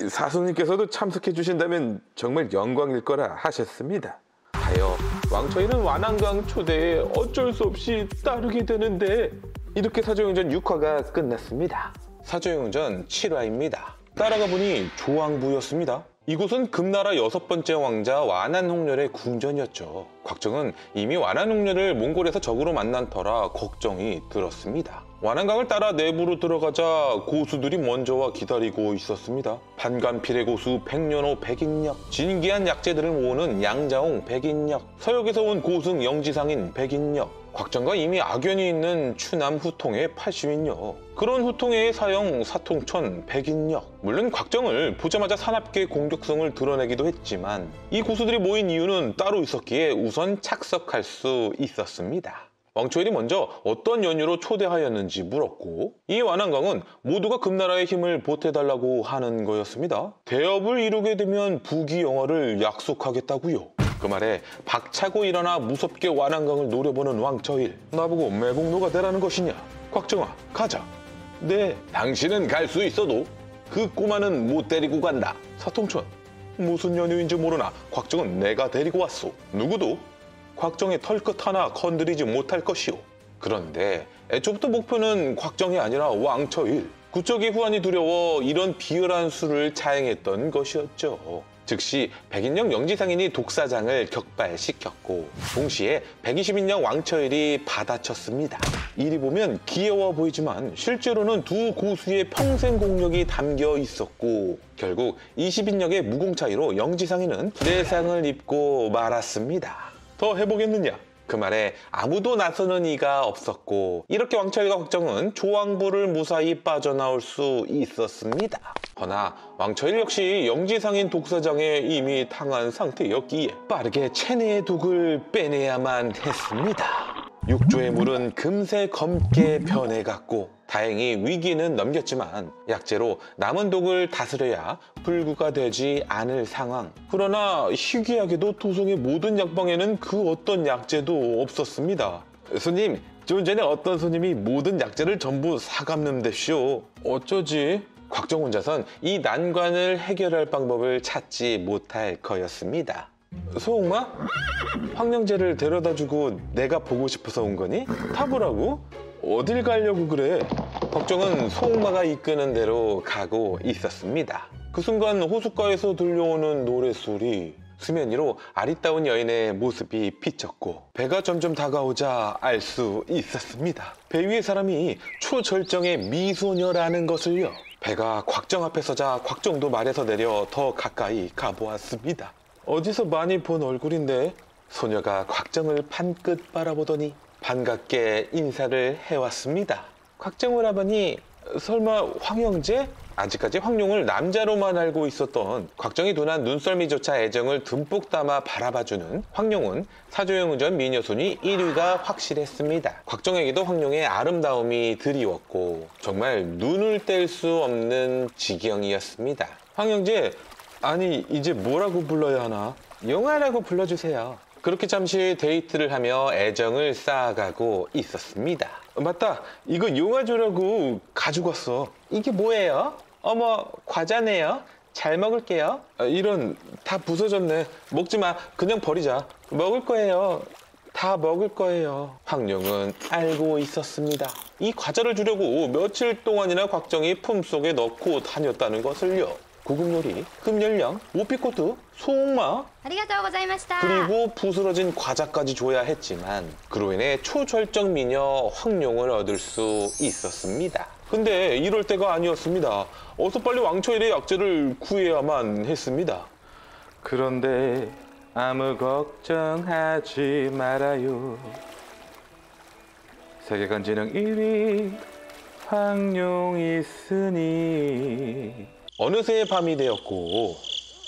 사수님께서도 참석해 주신다면 정말 영광일 거라 하셨습니다. 하여 왕초일은 완한강 초대에 어쩔 수 없이 따르게 되는데 이렇게 사조용전 6화가 끝났습니다. 사조용전 7화입니다. 따라가 보니 조왕부였습니다. 이곳은 금나라 6번째 왕자 완한홍렬의 궁전이었죠. 곽정은 이미 완한홍렬을 몽골에서 적으로 만난 터라 걱정이 들었습니다. 완한강을 따라 내부로 들어가자 고수들이 먼저 와 기다리고 있었습니다. 판관필의 고수 백년호 백인역, 진기한 약재들을 모으는 양자홍 백인역, 서역에서 온 고승 영지상인 백인역, 곽정과 이미 악연이 있는 추남 후통의 80인역, 그런 후통의 사형 사통천 백인역. 물론 곽정을 보자마자 사납게 공격성을 드러내기도 했지만 이 고수들이 모인 이유는 따로 있었기에 우선 착석할 수 있었습니다. 왕초일이 먼저 어떤 연유로 초대하였는지 물었고 이 완한강은 모두가 금나라의 힘을 보태달라고 하는 거였습니다. 대업을 이루게 되면 부귀영화를 약속하겠다고요. 그 말에 박차고 일어나 무섭게 완한강을 노려보는 왕초일. 나보고 매국노가 되라는 것이냐? 곽정아, 가자. 네, 당신은 갈 수 있어도 그 꼬마는 못 데리고 간다. 사통천, 무슨 연유인지 모르나 곽정은 내가 데리고 왔소. 누구도 곽정의 털끝 하나 건드리지 못할 것이오. 그런데 애초부터 목표는 곽정이 아니라 왕초일. 구척의 후환이 두려워 이런 비열한 수를 자행했던 것이었죠. 즉시 백인영 영지상인이 독사장을 격발시켰고 동시에 120인영 왕초일이 받아쳤습니다. 이리 보면 귀여워 보이지만 실제로는 두 고수의 평생 공력이 담겨 있었고 결국 20인역의 무공 차이로 영지상인은 내상을 입고 말았습니다. 더 해보겠느냐? 그 말에 아무도 나서는 이가 없었고 이렇게 왕초일과 곽정은 조왕부를 무사히 빠져나올 수 있었습니다. 허나 왕초일 역시 영지상인 독사장에 이미 당한 상태였기에 빠르게 체내의 독을 빼내야만 했습니다. 육조의 물은 금세 검게 변해갔고 다행히 위기는 넘겼지만 약재로 남은 독을 다스려야 불구가 되지 않을 상황. 그러나 희귀하게도 도성의 모든 약방에는 그 어떤 약재도 없었습니다. 손님, 좀 전에 어떤 손님이 모든 약재를 전부 사감는데쇼. 어쩌지? 곽정 혼자선 이 난관을 해결할 방법을 찾지 못할 거였습니다. 소홍마? 황영재를 데려다주고 내가 보고 싶어서 온 거니? 타보라고? 어딜 가려고 그래? 곽정은 소홍마가 이끄는 대로 가고 있었습니다. 그 순간 호숫가에서 들려오는 노랫소리, 수면 위로 아리따운 여인의 모습이 비쳤고 배가 점점 다가오자 알 수 있었습니다. 배 위의 사람이 초절정의 미소녀라는 것을요. 배가 곽정 앞에 서자 곽정도 말에서 내려 더 가까이 가보았습니다. 어디서 많이 본 얼굴인데? 소녀가 곽정을 반끝 바라보더니 반갑게 인사를 해왔습니다. 곽정 오라버니, 설마 황영재? 아직까지 황룡을 남자로만 알고 있었던 곽정이 둔한 눈썰미조차 애정을 듬뿍 담아 바라봐주는 황룡은 사조영전 미녀순위 1위가 확실했습니다. 곽정에게도 황룡의 아름다움이 드리웠고 정말 눈을 뗄 수 없는 지경이었습니다. 황영재, 아니 이제 뭐라고 불러야 하나? 용아라고 불러주세요. 그렇게 잠시 데이트를 하며 애정을 쌓아가고 있었습니다. 맞다, 이거 용아 주려고 가지고 왔어. 이게 뭐예요? 어머, 과자네요. 잘 먹을게요. 이런, 다 부서졌네. 먹지 마. 그냥 버리자. 먹을 거예요. 다 먹을 거예요. 황룡은 알고 있었습니다. 이 과자를 주려고 며칠 동안이나 곽정이 품속에 넣고 다녔다는 것을요. 고급 요리, 금연령, 오피코트, 소옥마, ありがとうございました 그리고 부스러진 과자까지 줘야 했지만 그로 인해 초절정 미녀 황룡을 얻을 수 있었습니다. 근데 이럴 때가 아니었습니다. 어서 빨리 왕초일의 약재를 구해야만 했습니다. 그런데 아무 걱정하지 말아요. 세계관 지능 1위 황룡 있으니. 어느새 밤이 되었고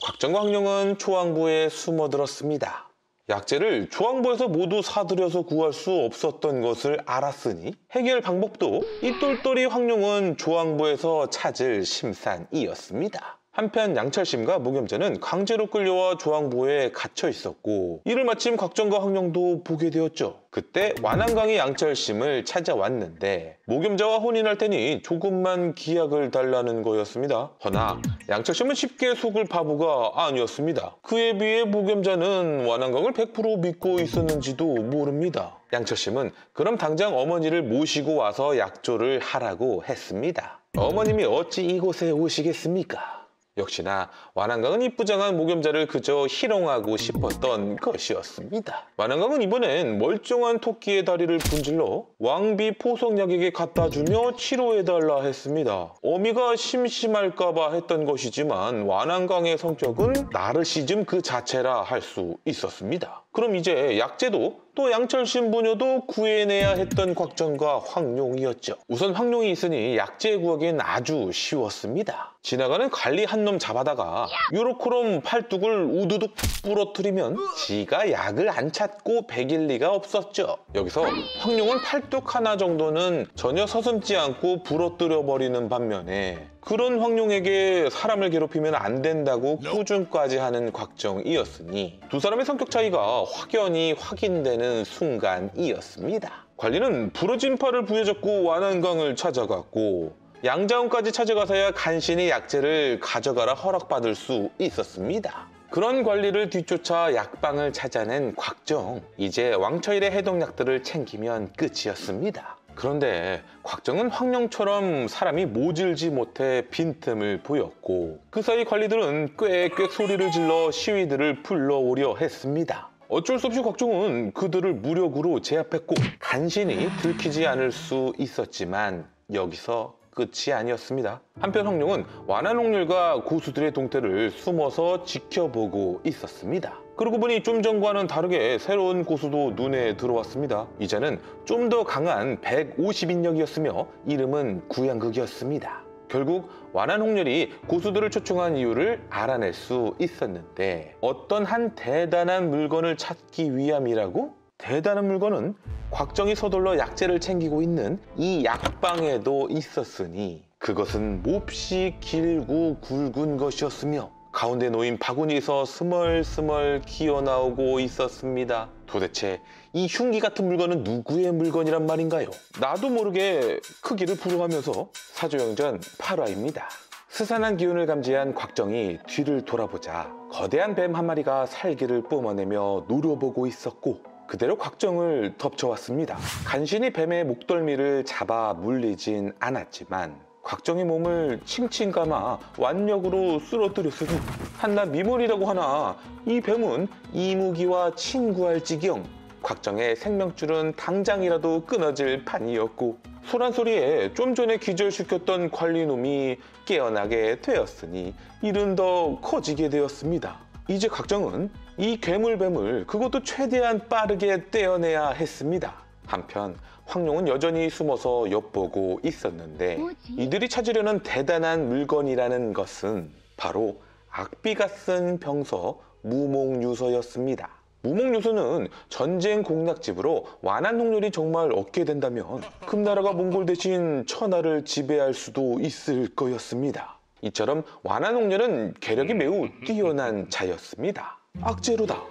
곽정과 황룡은 초왕부에 숨어들었습니다. 약재를 초왕부에서 모두 사들여서 구할 수 없었던 것을 알았으니 해결 방법도 이 똘똘이 황룡은 조왕부에서 찾을 심산이었습니다. 한편 양철심과 무겸재는 강제로 끌려와 조왕부에 갇혀 있었고 이를 마침 곽정과 황룡도 보게 되었죠. 그때 완한강이 양철심을 찾아왔는데 무겸재와 혼인할 테니 조금만 기약을 달라는 거였습니다. 허나 양철심은 쉽게 속을 바보가 아니었습니다. 그에 비해 무겸재는 완한강을 100% 믿고 있었는지도 모릅니다. 양철심은 그럼 당장 어머니를 모시고 와서 약조를 하라고 했습니다. 어머님이 어찌 이곳에 오시겠습니까? 역시나 완한강은 이쁘장한 모겸자를 그저 희롱하고 싶었던 것이었습니다. 완한강은 이번엔 멀쩡한 토끼의 다리를 분질러 왕비 포석약에게 갖다 주며 치료해달라 했습니다. 어미가 심심할까봐 했던 것이지만 완한강의 성격은 나르시즘 그 자체라 할 수 있었습니다. 그럼 이제 약재도 또 양철심 부녀도 구해내야 했던 곽정과 황룡이었죠. 우선 황룡이 있으니 약재 구하기엔 아주 쉬웠습니다. 지나가는 관리 한 놈 잡아다가 요렇게럼 팔뚝을 우두둑 부러뜨리면 지가 약을 안 찾고 배길 리가 없었죠. 여기서 황룡은 팔뚝 하나 정도는 전혀 서슴지 않고 부러뜨려버리는 반면에 그런 황룡에게 사람을 괴롭히면 안 된다고 꾸중까지 하는 곽정이었으니 두 사람의 성격 차이가 확연히 확인되는 순간이었습니다. 관리는 부러진 팔을 부여잡고 완한강을 찾아갔고 양자원까지 찾아가서야 간신히 약재를 가져가라 허락받을 수 있었습니다. 그런 관리를 뒤쫓아 약방을 찾아낸 곽정. 이제 왕처일의 해독약들을 챙기면 끝이었습니다. 그런데 곽정은 황룡처럼 사람이 모질지 못해 빈틈을 보였고 그 사이 관리들은 꽥꽥 소리를 질러 시위들을 불러오려 했습니다. 어쩔 수 없이 곽정은 그들을 무력으로 제압했고 간신히 들키지 않을 수 있었지만 여기서 끝이 아니었습니다. 한편 황룡은 완한옥렬과 고수들의 동태를 숨어서 지켜보고 있었습니다. 그러고 보니 좀 전과는 다르게 새로운 고수도 눈에 들어왔습니다. 이제는 좀 더 강한 150인력이었으며 이름은 구양극이었습니다. 결국 완한홍렬이 고수들을 초청한 이유를 알아낼 수 있었는데 어떤 한 대단한 물건을 찾기 위함이라고? 대단한 물건은 곽정이 서둘러 약재를 챙기고 있는 이 약방에도 있었으니 그것은 몹시 길고 굵은 것이었으며 가운데 놓인 바구니에서 스멀스멀 기어나오고 있었습니다. 도대체 이 흉기 같은 물건은 누구의 물건이란 말인가요? 나도 모르게 크기를 불허하면서 사조영전 8화입니다. 스산한 기운을 감지한 곽정이 뒤를 돌아보자 거대한 뱀 한 마리가 살기를 뿜어내며 노려보고 있었고 그대로 곽정을 덮쳐왔습니다. 간신히 뱀의 목덜미를 잡아 물리진 않았지만 곽정의 몸을 칭칭 감아 완력으로 쓰러뜨렸으니 한낱 미몰이라고 하나 이 뱀은 이무기와 친구할 지경. 곽정의 생명줄은 당장이라도 끊어질 판이었고 소란 소리에 좀 전에 기절시켰던 관리놈이 깨어나게 되었으니 일은 더 커지게 되었습니다. 이제 곽정은 이 괴물뱀을 그것도 최대한 빠르게 떼어내야 했습니다. 한편 황룡은 여전히 숨어서 엿보고 있었는데 이들이 찾으려는 대단한 물건이라는 것은 바로 악비가 쓴 병서 무목유서였습니다. 무목유서는 전쟁 공략집으로 완안홍련이 정말 얻게 된다면 금나라가 몽골 대신 천하를 지배할 수도 있을 거였습니다. 이처럼 완안홍련은 계력이 매우 뛰어난 자였습니다. 악재로다.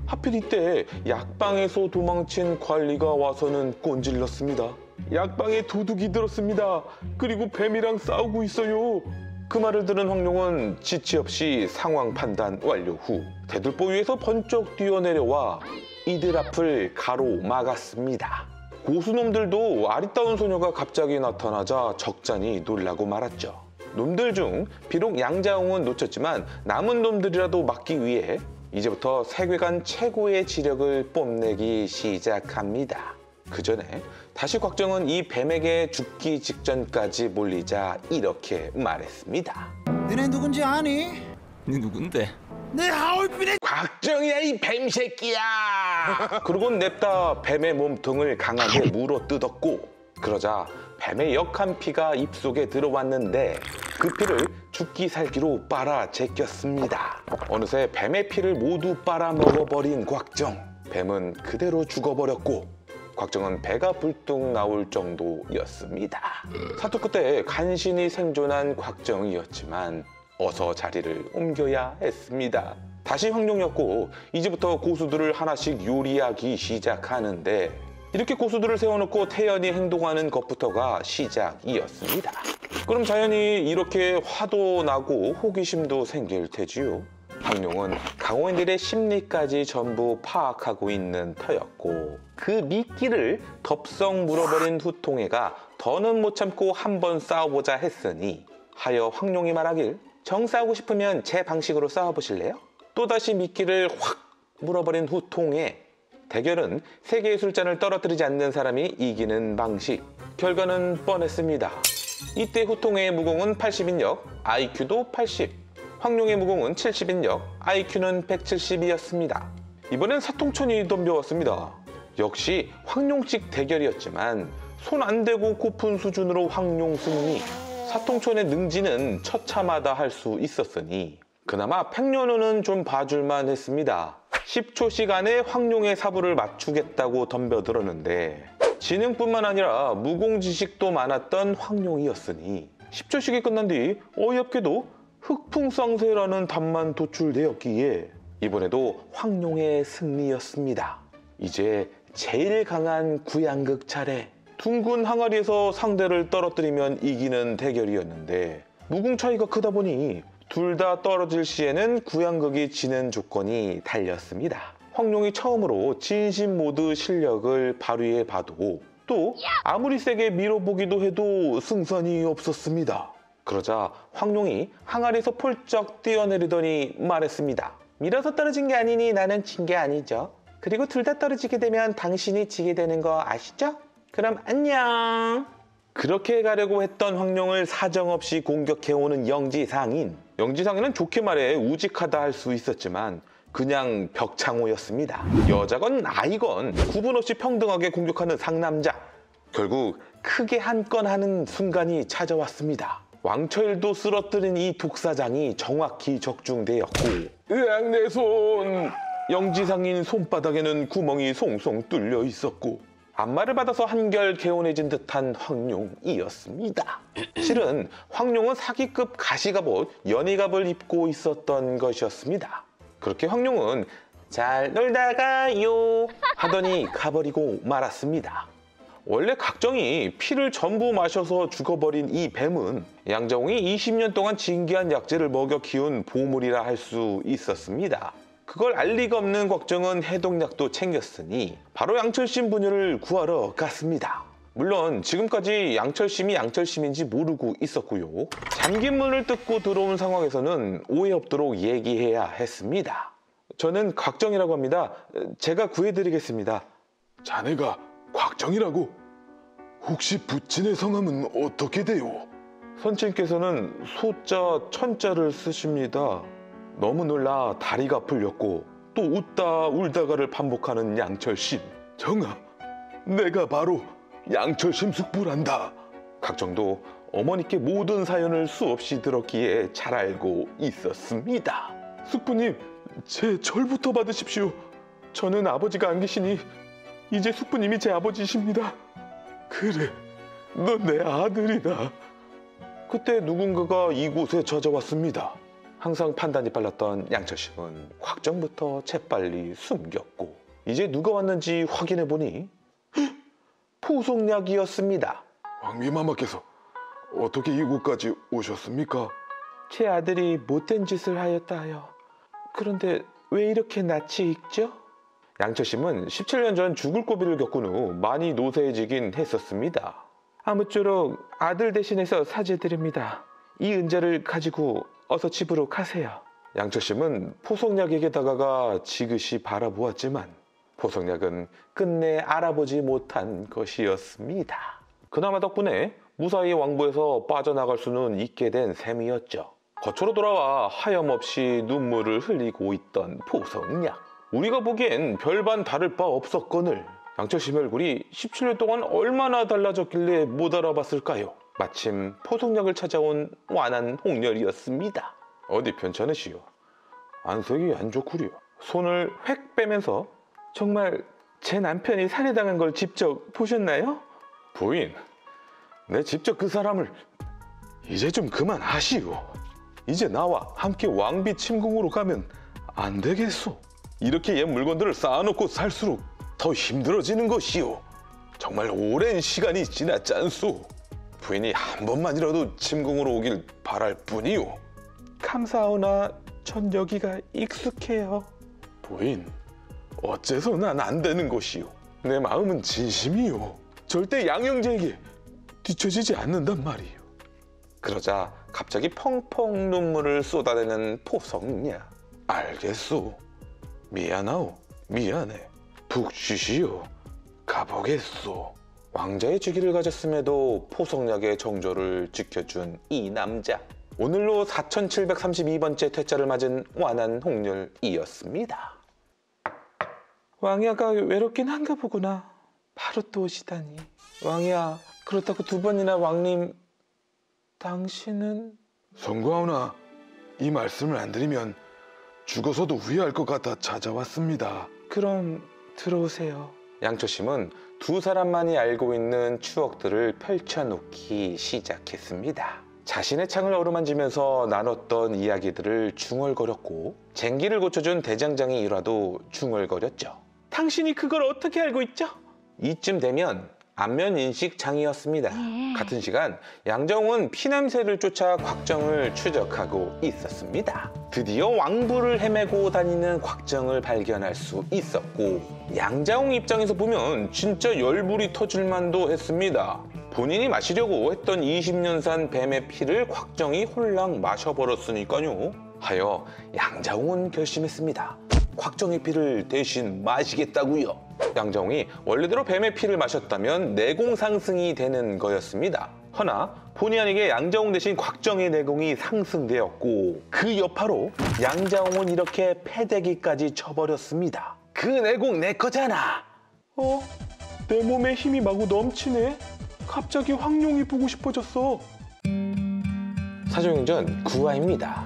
하필 이때 약방에서 도망친 관리가 와서는 꼰질렀습니다. 약방에 도둑이 들었습니다. 그리고 뱀이랑 싸우고 있어요. 그 말을 들은 황룡은 지체 없이 상황 판단 완료 후 대들보 위에서 번쩍 뛰어내려와 이들 앞을 가로막았습니다. 고수놈들도 아리따운 소녀가 갑자기 나타나자 적잖이 놀라고 말았죠. 놈들 중 비록 양자홍은 놓쳤지만 남은 놈들이라도 막기 위해 이제부터 세계관 최고의 지력을 뽐내기 시작합니다. 그 전에 다시 곽정은 이 뱀에게 죽기 직전까지 몰리자 이렇게 말했습니다. 너네 누군지 아니? 네 누군데? 내 하울빈의 곽정이야 이 뱀새끼야. 그러곤 냅다 뱀의 몸통을 강하게 물어뜯었고 그러자 뱀의 역한 피가 입속에 들어왔는데 그 피를 죽기 살기로 빨아 제꼈습니다. 어느새 뱀의 피를 모두 빨아먹어버린 곽정. 뱀은 그대로 죽어버렸고 곽정은 배가 불뚝 나올 정도였습니다. 사투 끝에 간신히 생존한 곽정이었지만 어서 자리를 옮겨야 했습니다. 다시 황룡이었고 이제부터 고수들을 하나씩 요리하기 시작하는데 이렇게 고수들을 세워놓고 태연히 행동하는 것부터가 시작이었습니다. 그럼 자연히 이렇게 화도 나고 호기심도 생길 테지요. 황룡은 강호인들의 심리까지 전부 파악하고 있는 터였고 그 미끼를 덥석 물어버린 후통애가 더는 못 참고 한번 싸워보자 했으니 하여 황룡이 말하길 정 싸우고 싶으면 제 방식으로 싸워보실래요? 또다시 미끼를 확 물어버린 후통애. 대결은 세계예술잔을 떨어뜨리지 않는 사람이 이기는 방식. 결과는 뻔했습니다. 이때 후통애의 무공은 80인력, IQ도 80. 황룡의 무공은 70인력, IQ는 170이었습니다. 이번엔 사통천이 덤벼왔습니다. 역시 황룡식 대결이었지만 손 안 대고 코푼 수준으로 황룡 승리. 사통천의 능지는 처참하다 할 수 있었으니 그나마 팽려누는 좀 봐줄만 했습니다. 10초씩 안에 황룡의 사부를 맞추겠다고 덤벼들었는데 지능뿐만 아니라 무공지식도 많았던 황룡이었으니 10초씩이 끝난 뒤 어이없게도 흑풍쌍쇠라는 답만 도출되었기에 이번에도 황룡의 승리였습니다. 이제 제일 강한 구양극 차례. 둥근 항아리에서 상대를 떨어뜨리면 이기는 대결이었는데 무공 차이가 크다 보니 둘 다 떨어질 시에는 구양극이 지는 조건이 달렸습니다. 황룡이 처음으로 진심 모드 실력을 발휘해봐도 또 아무리 세게 밀어보기도 해도 승산이 없었습니다. 그러자 황룡이 항아리에서 폴쩍 뛰어내리더니 말했습니다. 밀어서 떨어진 게 아니니 나는 진 게 아니죠. 그리고 둘 다 떨어지게 되면 당신이 지게 되는 거 아시죠? 그럼 안녕. 그렇게 가려고 했던 황룡을 사정없이 공격해오는 영지상인. 영지상인은 좋게 말해 우직하다 할 수 있었지만 그냥 벽창호였습니다. 여자건 아이건 구분 없이 평등하게 공격하는 상남자. 결국 크게 한 건 하는 순간이 찾아왔습니다. 왕처일도 쓰러뜨린 이 독사장이 정확히 적중되었고 으악 내 손! 영지상인 손바닥에는 구멍이 송송 뚫려 있었고 안마를 받아서 한결 개운해진 듯한 황룡이었습니다. 실은 황룡은 사기급 가시갑옷 연희갑을 입고 있었던 것이었습니다. 그렇게 황룡은 잘 놀다가요 하더니 가버리고 말았습니다. 원래 각정이 피를 전부 마셔서 죽어버린 이 뱀은 양자홍이 20년 동안 진귀한 약재를 먹여 키운 보물이라 할 수 있었습니다. 그걸 알 리가 없는 곽정은 해독약도 챙겼으니 바로 양철심 부녀를 구하러 갔습니다. 물론 지금까지 양철심이 양철심인지 모르고 있었고요. 잠긴 문을 뜯고 들어온 상황에서는 오해 없도록 얘기해야 했습니다. 저는 곽정이라고 합니다. 제가 구해드리겠습니다. 자네가 곽정이라고? 혹시 부친의 성함은 어떻게 돼요? 선친께서는 소자 천자를 쓰십니다. 너무 놀라 다리가 풀렸고 또 웃다 울다가를 반복하는 양철심. 정아, 내가 바로 양철심 숙부란다. 각정도 어머니께 모든 사연을 수없이 들었기에 잘 알고 있었습니다. 숙부님, 제 절부터 받으십시오. 저는 아버지가 안 계시니 이제 숙부님이 제 아버지십니다. 그래, 넌 내 아들이다. 그때 누군가가 이곳에 찾아왔습니다. 항상 판단이 빨랐던 양철심은 곽정부터 재빨리 숨겼고 이제 누가 왔는지 확인해보니 포송약이었습니다. 왕비마마께서 어떻게 이곳까지 오셨습니까? 제 아들이 못된 짓을 하였다 하여. 그런데 왜 이렇게 낯이 익죠? 양철심은 17년 전 죽을 고비를 겪은 후 많이 노쇠해지긴 했었습니다. 아무쪼록 아들 대신해서 사죄드립니다. 이 은자를 가지고 어서 집으로 가세요. 양철심은 포송약에게 다가가 지그시 바라보았지만 포송약은 끝내 알아보지 못한 것이었습니다. 그나마 덕분에 무사히 왕부에서 빠져나갈 수는 있게 된 셈이었죠. 거처로 돌아와 하염없이 눈물을 흘리고 있던 포송약. 우리가 보기엔 별반 다를 바 없었거늘 양철심의 얼굴이 17년 동안 얼마나 달라졌길래 못 알아봤을까요? 마침 포송약을 찾아온 완한 홍렬이었습니다. 어디 편찮으시오? 안색이 안 좋구려. 손을 획 빼면서 정말 제 남편이 살해당한 걸 직접 보셨나요? 부인, 내 직접 그 사람을 이제 좀 그만하시오. 이제 나와 함께 왕비 침궁으로 가면 안 되겠소. 이렇게 옛 물건들을 쌓아놓고 살수록 더 힘들어지는 것이오. 정말 오랜 시간이 지났지 않소. 부인이 한 번만이라도 침궁으로 오길 바랄 뿐이오. 감사하오나 전 여기가 익숙해요. 부인, 어째서 난 안 되는 것이오. 내 마음은 진심이오. 절대 양형제에게 뒤처지지 않는단 말이오. 그러자 갑자기 펑펑 눈물을 쏟아내는 포성냐. 알겠소. 미안하오. 미안해. 푹 쉬시오. 가보겠소. 왕자의 직위를 가졌음에도 포성약의 정조를 지켜준 이 남자. 오늘로 4732번째 퇴짜를 맞은 완한 홍렬이었습니다. 왕야가 외롭긴 한가 보구나. 바로 또 오시다니. 왕야, 그렇다고 두 번이나 왕님... 당신은... 송구하오나, 이 말씀을 안 드리면 죽어서도 후회할 것 같아 찾아왔습니다. 그럼 들어오세요. 양철심은 두 사람만이 알고 있는 추억들을 펼쳐놓기 시작했습니다. 자신의 창을 어루만지면서 나눴던 이야기들을 중얼거렸고 쟁기를 고쳐준 대장장이 일화도 중얼거렸죠. 당신이 그걸 어떻게 알고 있죠? 이쯤 되면 안면인식장이었습니다. 같은 시간 양정은 피냄새를 쫓아 곽정을 추적하고 있었습니다. 드디어 왕부를 헤매고 다니는 곽정을 발견할 수 있었고 양자홍 입장에서 보면 진짜 열불이 터질 만도 했습니다. 본인이 마시려고 했던 20년산 뱀의 피를 곽정이 홀랑 마셔버렸으니까요. 하여 양자홍은 결심했습니다. 곽정의 피를 대신 마시겠다고요. 양자홍이 원래대로 뱀의 피를 마셨다면 내공 상승이 되는 거였습니다. 허나 본의 아니게 양자홍 대신 곽정의 내공이 상승되었고 그 여파로 양자홍은 이렇게 패대기까지 쳐버렸습니다. 그 내공 내 거잖아. 내 몸에 힘이 마구 넘치네. 갑자기 황룡이 보고 싶어졌어. 사조용전 9화입니다.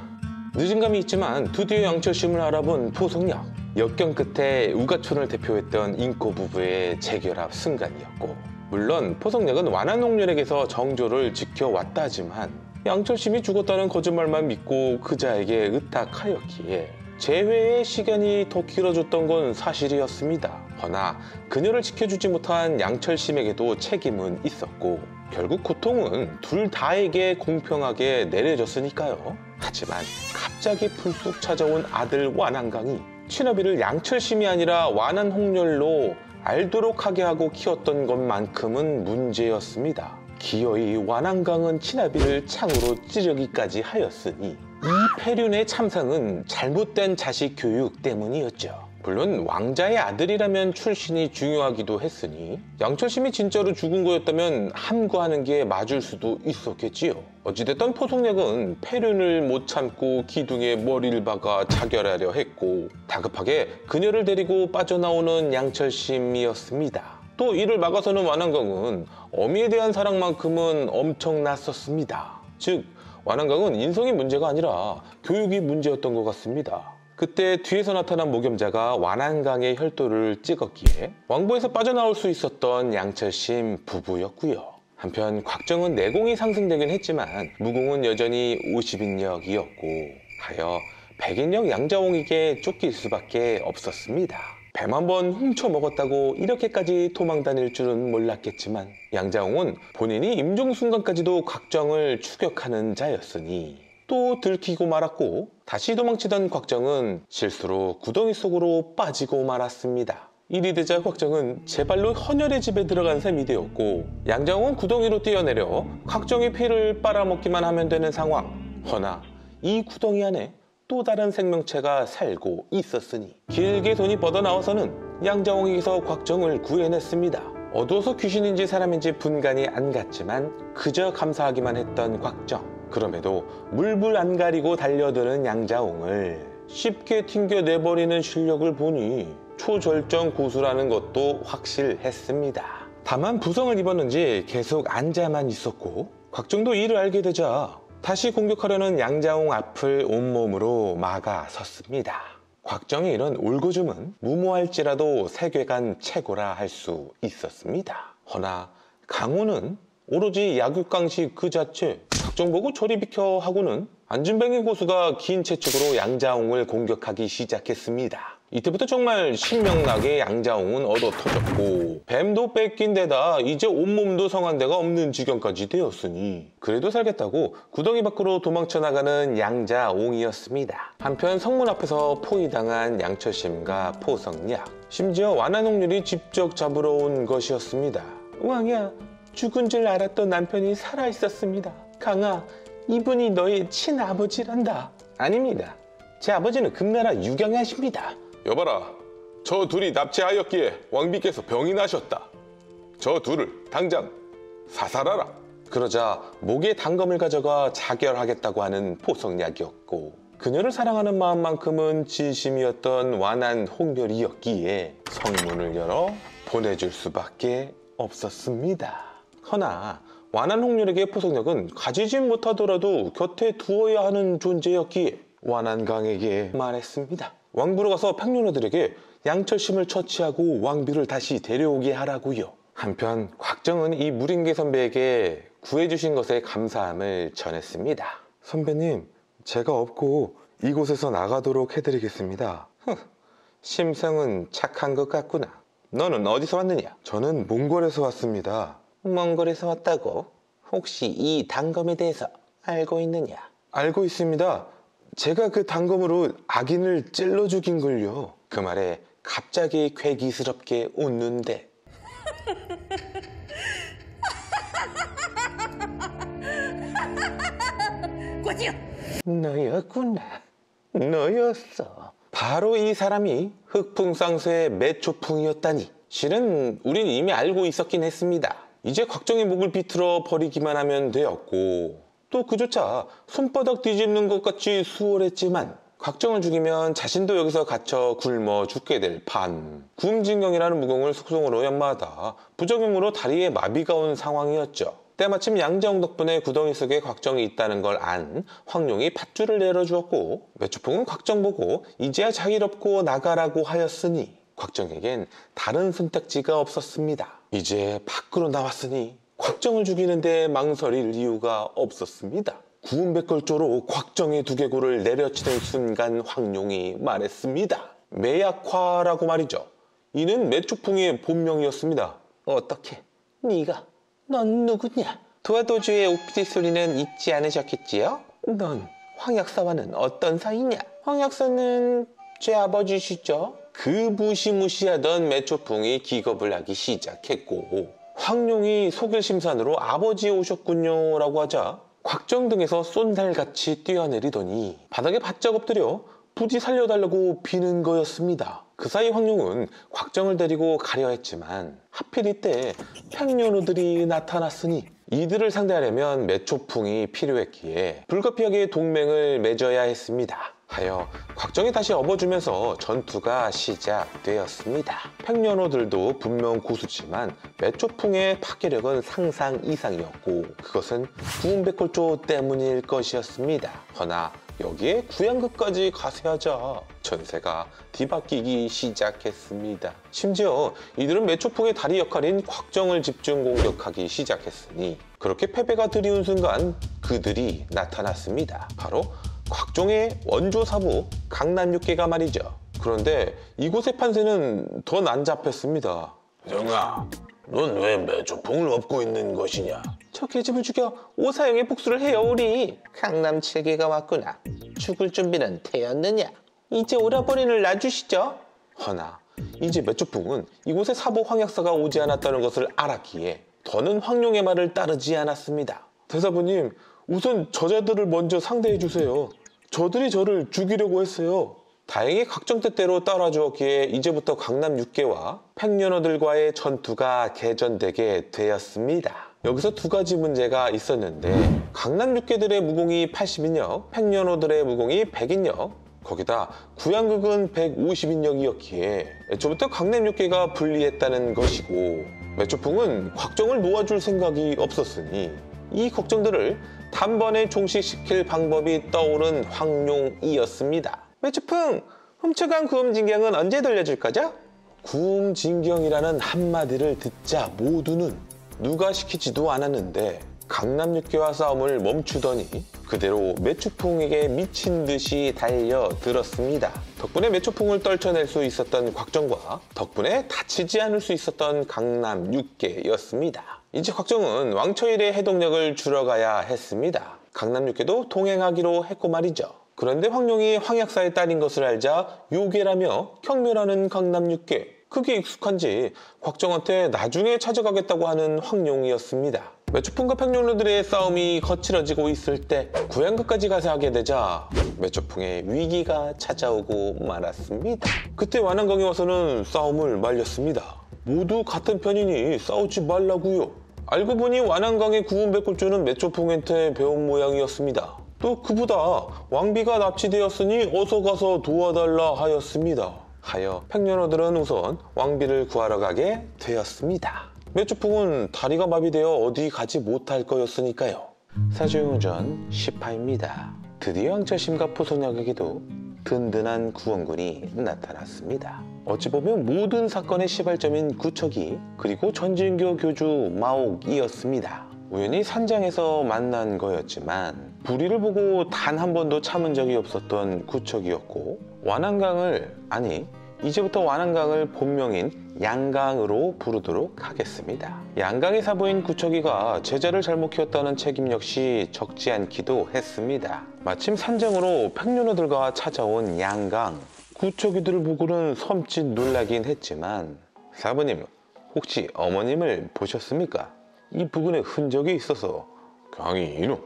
늦은 감이 있지만 드디어 양철심을 알아본 포송약. 역경 끝에 우가촌을 대표했던 인꼬 부부의 재결합 순간이었고 물론 포송약은 완한홍렬에게서 정조를 지켜왔다지만 양철심이 죽었다는 거짓말만 믿고 그자에게 의탁하였기에 재회의 시간이 더 길어졌던 건 사실이었습니다. 허나 그녀를 지켜주지 못한 양철심에게도 책임은 있었고 결국 고통은 둘 다에게 공평하게 내려졌으니까요. 하지만 갑자기 불쑥 찾아온 아들 완한강이 친아비를 양철심이 아니라 완한홍렬로 알도록 하게 하고 키웠던 것만큼은 문제였습니다. 기어이 완한강은 친아비를 창으로 찌르기까지 하였으니 이 폐륜의 참상은 잘못된 자식 교육 때문이었죠. 물론 왕자의 아들이라면 출신이 중요하기도 했으니 양철심이 진짜로 죽은 거였다면 함구하는 게 맞을 수도 있었겠지요. 어찌됐든 포송약은 폐륜을 못 참고 기둥에 머리를 박아 자결하려 했고 다급하게 그녀를 데리고 빠져나오는 양철심이었습니다. 또 이를 막아서는 완안강은 어미에 대한 사랑만큼은 엄청났었습니다. 즉 완안강은 인성이 문제가 아니라 교육이 문제였던 것 같습니다. 그때 뒤에서 나타난 목염자가 완안강의 혈도를 찍었기에 왕보에서 빠져나올 수 있었던 양철심 부부였고요. 한편 곽정은 내공이 상승되긴 했지만 무공은 여전히 50인력이었고 하여 100인력 양자홍에게 쫓길 수밖에 없었습니다. 뱀 한 번 훔쳐 먹었다고 이렇게까지 도망 다닐 줄은 몰랐겠지만 양자홍은 본인이 임종순간까지도 곽정을 추격하는 자였으니 또 들키고 말았고 다시 도망치던 곽정은 실수로 구덩이 속으로 빠지고 말았습니다. 이리 되자 곽정은 제 발로 헌혈의 집에 들어간 셈이 되었고 양자홍은 구덩이로 뛰어내려 곽정의 피를 빨아먹기만 하면 되는 상황. 허나 이 구덩이 안에 또 다른 생명체가 살고 있었으니 길게 손이 뻗어나와서는 양자홍에게서 곽정을 구해냈습니다. 어두워서 귀신인지 사람인지 분간이 안 갔지만 그저 감사하기만 했던 곽정. 그럼에도 물불 안 가리고 달려드는 양자홍을 쉽게 튕겨내버리는 실력을 보니 초절정 고수라는 것도 확실했습니다. 다만 부상을 입었는지 계속 앉아만 있었고 곽정도 이를 알게 되자 다시 공격하려는 양자홍 앞을 온몸으로 막아섰습니다. 곽정의 이런 울고줌은 무모할지라도 세계관 최고라 할 수 있었습니다. 허나 강호는 오로지 약육강식 그 자체, 곽정 보고 저리 비켜 하고는 안진뱅이 고수가 긴 채축으로 양자홍을 공격하기 시작했습니다. 이때부터 정말 신명나게 양자홍은 얻어터졌고 뱀도 뺏긴 데다 이제 온몸도 성한 데가 없는 지경까지 되었으니 그래도 살겠다고 구덩이 밖으로 도망쳐 나가는 양자홍이었습니다. 한편 성문 앞에서 포위당한 양철심과 포성약, 심지어 완안홍률이 직접 잡으러 온 것이었습니다. 왕이야, 죽은 줄 알았던 남편이 살아있었습니다. 강아, 이분이 너의 친아버지란다. 아닙니다. 제 아버지는 금나라 유경야십니다. 여봐라, 저 둘이 납치하였기에 왕비께서 병이 나셨다. 저 둘을 당장 사살하라. 그러자 목에 단검을 가져가 자결하겠다고 하는 포성약이었고 그녀를 사랑하는 마음만큼은 진심이었던 완안홍렬이었기에 성문을 열어 보내줄 수밖에 없었습니다. 허나 완안홍렬에게 포성약은 가지진 못하더라도 곁에 두어야 하는 존재였기에 완안강에게 말했습니다. 왕부로 가서 평론어들에게 양철심을 처치하고 왕비를 다시 데려오게 하라고요. 한편 곽정은 이 무림계 선배에게 구해주신 것에 감사함을 전했습니다. 선배님, 제가 없고 이곳에서 나가도록 해드리겠습니다. 심성은 착한 것 같구나. 너는 어디서 왔느냐? 저는 몽골에서 왔습니다. 몽골에서 왔다고? 혹시 이 단검에 대해서 알고 있느냐? 알고 있습니다. 제가 그 단검으로 악인을 찔러 죽인 걸요. 그 말에 갑자기 괴기스럽게 웃는데 너였구나. 너였어. 바로 이 사람이 흑풍상수의 매초풍이었다니. 실은 우린 이미 알고 있었긴 했습니다. 이제 곽정의 목을 비틀어 버리기만 하면 되었고 또 그조차 손바닥 뒤집는 것 같이 수월했지만 곽정을 죽이면 자신도 여기서 갇혀 굶어 죽게 될 판. 구음진경이라는 무공을 속성으로 연마하다 부작용으로 다리에 마비가 온 상황이었죠. 때마침 양자홍 덕분에 구덩이 속에 곽정이 있다는 걸 안 황룡이 밧줄을 내려주었고 매초풍은 곽정 보고 이제야 자유롭고 나가라고 하였으니 곽정에겐 다른 선택지가 없었습니다. 이제 밖으로 나왔으니 곽정을 죽이는데 망설일 이유가 없었습니다. 구운백걸조로 곽정의 두개골을 내려치는 순간 황룡이 말했습니다. 매약화라고 말이죠. 이는 매초풍의 본명이었습니다. 어떻게? 네가? 넌 누구냐? 도화도주의 옥빛 소리는 잊지 않으셨겠지요? 넌 황약사와는 어떤 사이냐? 황약사는 제 아버지시죠? 그 무시무시하던 매초풍이 기겁을 하기 시작했고 황룡이 속일심산으로 아버지 오셨군요 라고 하자 곽정 등에서 쏜달같이 뛰어내리더니 바닥에 바짝 엎드려 부디 살려달라고 비는 거였습니다. 그 사이 황룡은 곽정을 데리고 가려 했지만 하필 이때 평년우들이 나타났으니 이들을 상대하려면 매초풍이 필요했기에 불가피하게 동맹을 맺어야 했습니다. 하여 곽정이 다시 업어주면서 전투가 시작되었습니다. 팽련호들도 분명 고수지만 매초풍의 파괴력은 상상 이상이었고 그것은 구운백골조 때문일 것이었습니다. 허나 여기에 구양극까지 가세하자 전세가 뒤바뀌기 시작했습니다. 심지어 이들은 매초풍의 다리 역할인 곽정을 집중 공격하기 시작했으니 그렇게 패배가 드리운 순간 그들이 나타났습니다. 바로 곽종의 원조 사부 강남 육계가 말이죠. 그런데 이곳의 판세는 더 난잡했습니다. 정아, 넌 왜 매초풍을 업고 있는 것이냐? 저 계집을 죽여 오사영의 복수를 해요 우리. 강남 7개가 왔구나. 죽을 준비는 되었느냐? 이제 오라버니를 놔주시죠. 허나 이제 매초풍은 이곳에 사부 황약사가 오지 않았다는 것을 알았기에 더는 황룡의 말을 따르지 않았습니다. 대사부님, 우선 저자들을 먼저 상대해 주세요. 저들이 저를 죽이려고 했어요. 다행히 각정 뜻대로 따라주었기에 이제부터 강남 6개와 팽련어들과의 전투가 개전되게 되었습니다. 여기서 두 가지 문제가 있었는데 강남 6개들의 무공이 80인력, 팽련어들의 무공이 100인력, 거기다 구양극은 150인력이었기에 애초부터 강남 6개가 불리했다는 것이고 매초풍은 곽정을 놓아줄 생각이 없었으니 이 걱정들을 단번에 종식시킬 방법이 떠오른 황룡이었습니다. 매초풍, 훔쳐간 구음진경은 언제 돌려줄 거죠? 구음진경이라는 한마디를 듣자 모두는 누가 시키지도 않았는데 강남 육계와 싸움을 멈추더니 그대로 매초풍에게 미친 듯이 달려들었습니다. 덕분에 매초풍을 떨쳐낼 수 있었던 곽정과 덕분에 다치지 않을 수 있었던 강남 육계였습니다. 이제 곽정은 왕처일의 해독력을 줄여가야 했습니다. 강남 육계도 동행하기로 했고 말이죠. 그런데 황룡이 황약사의 딸인 것을 알자 요괴라며 경멸하는 강남 육계. 그게 익숙한지 곽정한테 나중에 찾아가겠다고 하는 황룡이었습니다. 매초풍과 팽룡러들의 싸움이 거칠어지고 있을 때 구양극까지 가세하게 되자 매초풍의 위기가 찾아오고 말았습니다. 그때 완안강에 와서는 싸움을 말렸습니다. 모두 같은 편이니 싸우지 말라고요. 알고 보니 완안강의 구운백골조는 매초풍한테 배운 모양이었습니다. 또 그보다 왕비가 납치되었으니 어서 가서 도와달라 하였습니다. 하여 팽련어들은 우선 왕비를 구하러 가게 되었습니다. 매초풍은 다리가 마비되어 어디 가지 못할 거였으니까요. 사조용전 10화입니다. 드디어 왕처심과 포송약에게도 든든한 구원군이 나타났습니다. 어찌 보면 모든 사건의 시발점인 구척이 그리고 전진교 교주 마옥이었습니다. 우연히 산장에서 만난 거였지만 불의를 보고 단 한 번도 참은 적이 없었던 구척이었고 이제부터 완안강을 본명인 양강으로 부르도록 하겠습니다. 양강의 사부인 구척이가 제자를 잘못 키웠다는 책임 역시 적지 않기도 했습니다. 마침 산장으로 팽련어들과 찾아온 양강, 구척이들을 보고는 섬찟 놀라긴 했지만 사부님, 혹시 어머님을 보셨습니까? 이 부근에 흔적이 있어서. 강희 이놈,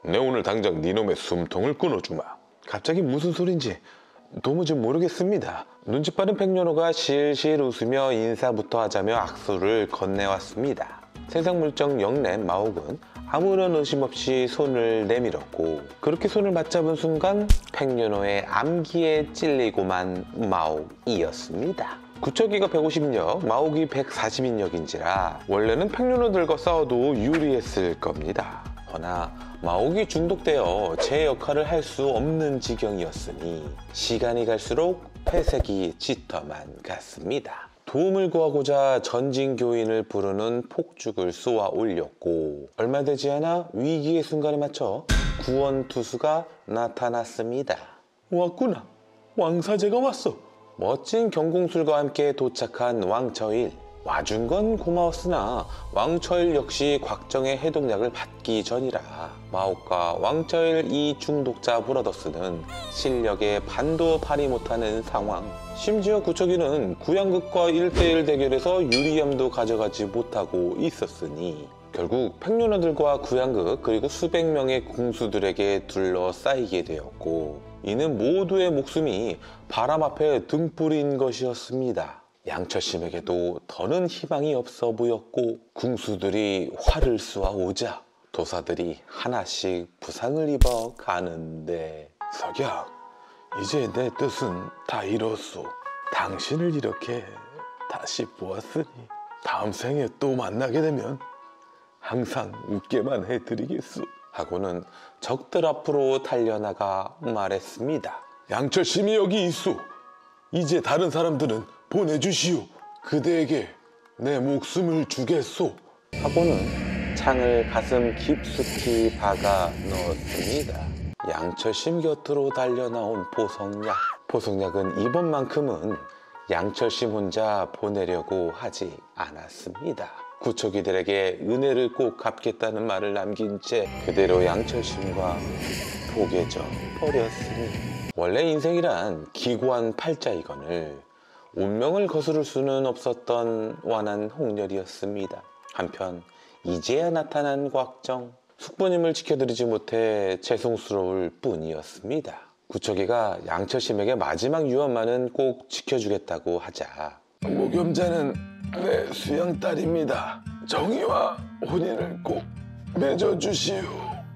내 오늘 당장 니놈의 숨통을 끊어주마. 갑자기 무슨 소린지 도무지 모르겠습니다. 눈치 빠른 팽련어가 실실 웃으며 인사부터 하자며 악수를 건네왔습니다. 세상 물정 영렘 마옥은 아무런 의심 없이 손을 내밀었고 그렇게 손을 맞잡은 순간 팽련어의 암기에 찔리고만 마옥이었습니다. 구척이가 150인력, 마옥이 140인력인지라 원래는 팽련어들과 싸워도 유리했을 겁니다. 허나 마옥이 중독되어 제 역할을 할 수 없는 지경이었으니 시간이 갈수록 회색이 짙어만 갔습니다. 도움을 구하고자 전진교인을 부르는 폭죽을 쏘아 올렸고 얼마 되지 않아 위기의 순간에 맞춰 구원투수가 나타났습니다. 왔구나. 왕사제가 왔어. 멋진 경공술과 함께 도착한 왕처일. 와준 건 고마웠으나 왕처일 역시 곽정의 해독약을 받기 전이라 마옥과 왕처일 이 중독자 브라더스는 실력에 반도 발휘 못하는 상황. 심지어 구척이는 구양극과 1대1 대결에서 유리함도 가져가지 못하고 있었으니 결국 팽련어들과 구양극 그리고 수백 명의 궁수들에게 둘러싸이게 되었고 이는 모두의 목숨이 바람 앞에 등불인 것이었습니다. 양처심에게도 더는 희망이 없어 보였고 궁수들이 활을 쏘아오자 도사들이 하나씩 부상을 입어 가는데 석약, 이제 내 뜻은 다 이뤘소. 당신을 이렇게 다시 보았으니 다음 생에 또 만나게 되면 항상 웃게만 해드리겠소. 하고는 적들 앞으로 달려나가 말했습니다. 양철심이 여기 있소. 이제 다른 사람들은 보내주시오. 그대에게 내 목숨을 주겠소. 하고는 창을 가슴 깊숙이 박아 넣었습니다. 양철심 곁으로 달려나온 보성약. 보성약은 이번만큼은 양철심 혼자 보내려고 하지 않았습니다. 구척이들에게 은혜를 꼭 갚겠다는 말을 남긴 채 그대로 양철심과 포개져 버렸으니 원래 인생이란 기구한 팔자이건을 운명을 거스를 수는 없었던 완한 홍렬이었습니다. 한편 이제야 나타난 곽정, 숙부님을 지켜드리지 못해 죄송스러울 뿐이었습니다. 구척이가 양철심에게 마지막 유언만은 꼭 지켜주겠다고 하자 목염자는 내 수양딸입니다. 정의와 혼인을 꼭 맺어주시오.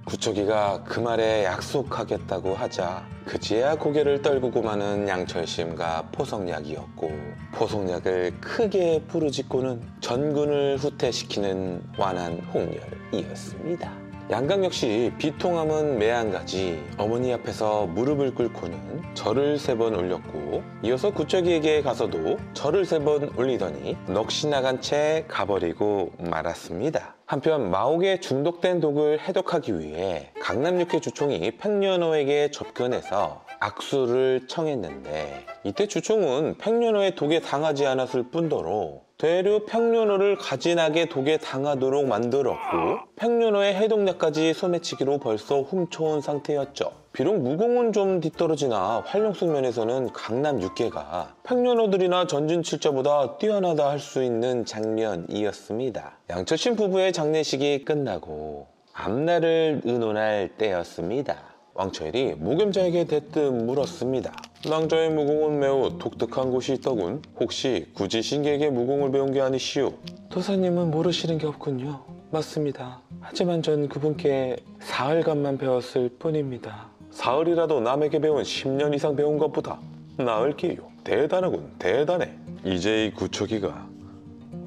구척이가 그 말에 약속하겠다고 하자 그제야 고개를 떨구고 마는 양철심과 포성약이었고 포성약을 크게 부르짖고는 전군을 후퇴시키는 완한 홍렬이었습니다. 양강 역시 비통함은 매한가지 어머니 앞에서 무릎을 꿇고는 절을 3번 올렸고 이어서 구척이에게 가서도 절을 3번 올리더니 넋이 나간 채 가버리고 말았습니다. 한편 마옥에 중독된 독을 해독하기 위해 강남 육회 주총이 팽련호에게 접근해서 악수를 청했는데 이때 주총은 팽련호의 독에 당하지 않았을 뿐더러 되려 팽련호를 가진하게 독에 당하도록 만들었고 팽련호의 해독약까지 소매치기로 벌써 훔쳐온 상태였죠. 비록 무공은 좀 뒤떨어지나 활용성 면에서는 강남 육계가 팽련호들이나 전진칠자보다 뛰어나다 할 수 있는 장면이었습니다. 양철심 부부의 장례식이 끝나고 앞날을 의논할 때였습니다. 왕초일이 목염자에게 대뜸 물었습니다. 낭자의 무공은 매우 독특한 곳이 있더군. 혹시 굳이 신기에게 무공을 배운 게 아니시오? 도사님은 모르시는 게 없군요. 맞습니다. 하지만 전 그분께 사흘간만 배웠을 뿐입니다. 사흘이라도 남에게 배운 10년 이상 배운 것보다 나을게요. 대단하군, 대단해. 이제 이 구척이가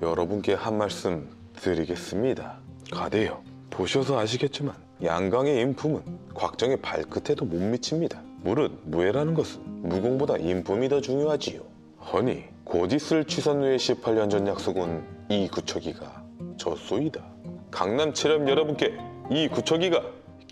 여러분께 한 말씀 드리겠습니다. 가대요. 보셔서 아시겠지만 양강의 인품은 곽정의 발끝에도 못 미칩니다. 무릇 무예라는 것은 무공보다 인품이 더 중요하지요. 허니 곧 있을 취선 후의 18년 전 약속은 이 구척이가 졌소이다. 강남 체험 여러분께 이 구척이가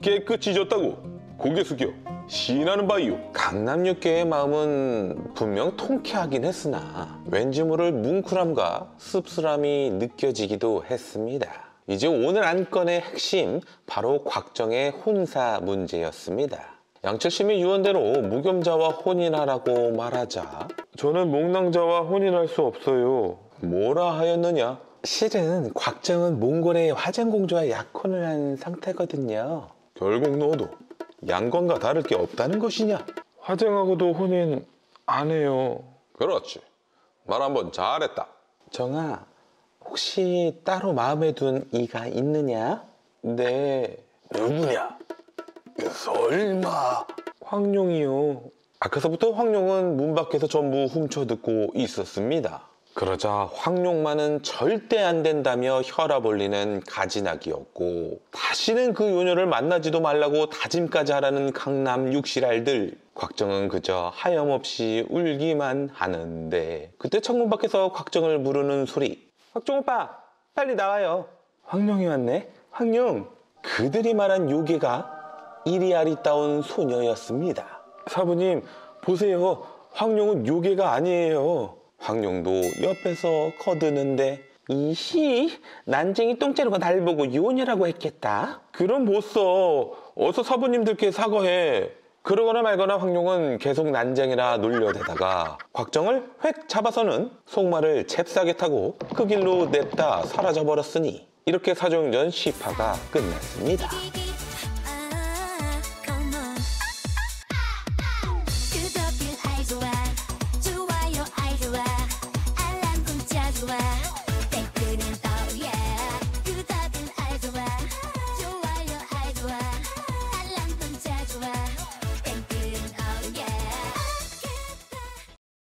깨끗이 졌다고 고개 숙여 시인하는 바이요. 강남 육계의 마음은 분명 통쾌하긴 했으나 왠지 모를 뭉클함과 씁쓸함이 느껴지기도 했습니다. 이제 오늘 안건의 핵심 바로 곽정의 혼사 문제였습니다. 양철심의 유언대로 목염자와 혼인하라고 말하자 저는 목낭자와 혼인할 수 없어요. 뭐라 하였느냐? 실은 곽정은 몽골의 화정공주와 약혼을 한 상태거든요. 결국 너도 양건과 다를 게 없다는 것이냐? 화정하고도 혼인 안 해요. 그렇지. 말 한번 잘했다. 정아, 혹시 따로 마음에 둔 이가 있느냐? 네. 누구냐? 설마 황룡이요. 아까서부터 황룡은 문 밖에서 전부 훔쳐듣고 있었습니다. 그러자 황룡만은 절대 안 된다며 혈압 올리는 가지나기였고 다시는 그 요녀를 만나지도 말라고 다짐까지 하라는 강남 육실알들. 곽정은 그저 하염없이 울기만 하는데 그때 창문 밖에서 곽정을 부르는 소리. 곽정 오빠 빨리 나와요. 황룡이 왔네. 황룡. 그들이 말한 요괴가 이리 아리따운 소녀였습니다. 사부님 보세요. 황룡은 요괴가 아니에요. 황룡도 옆에서 거드는데 이씨 난쟁이 똥자루가 날 보고 요녀라고 했겠다. 그럼 못 써. 어서 사부님들께 사과해. 그러거나 말거나 황룡은 계속 난쟁이라 놀려대다가 곽정을 획 잡아서는 속말을 잽싸게 타고 그 길로 냅다 사라져버렸으니 이렇게 사정전 10화가 끝났습니다.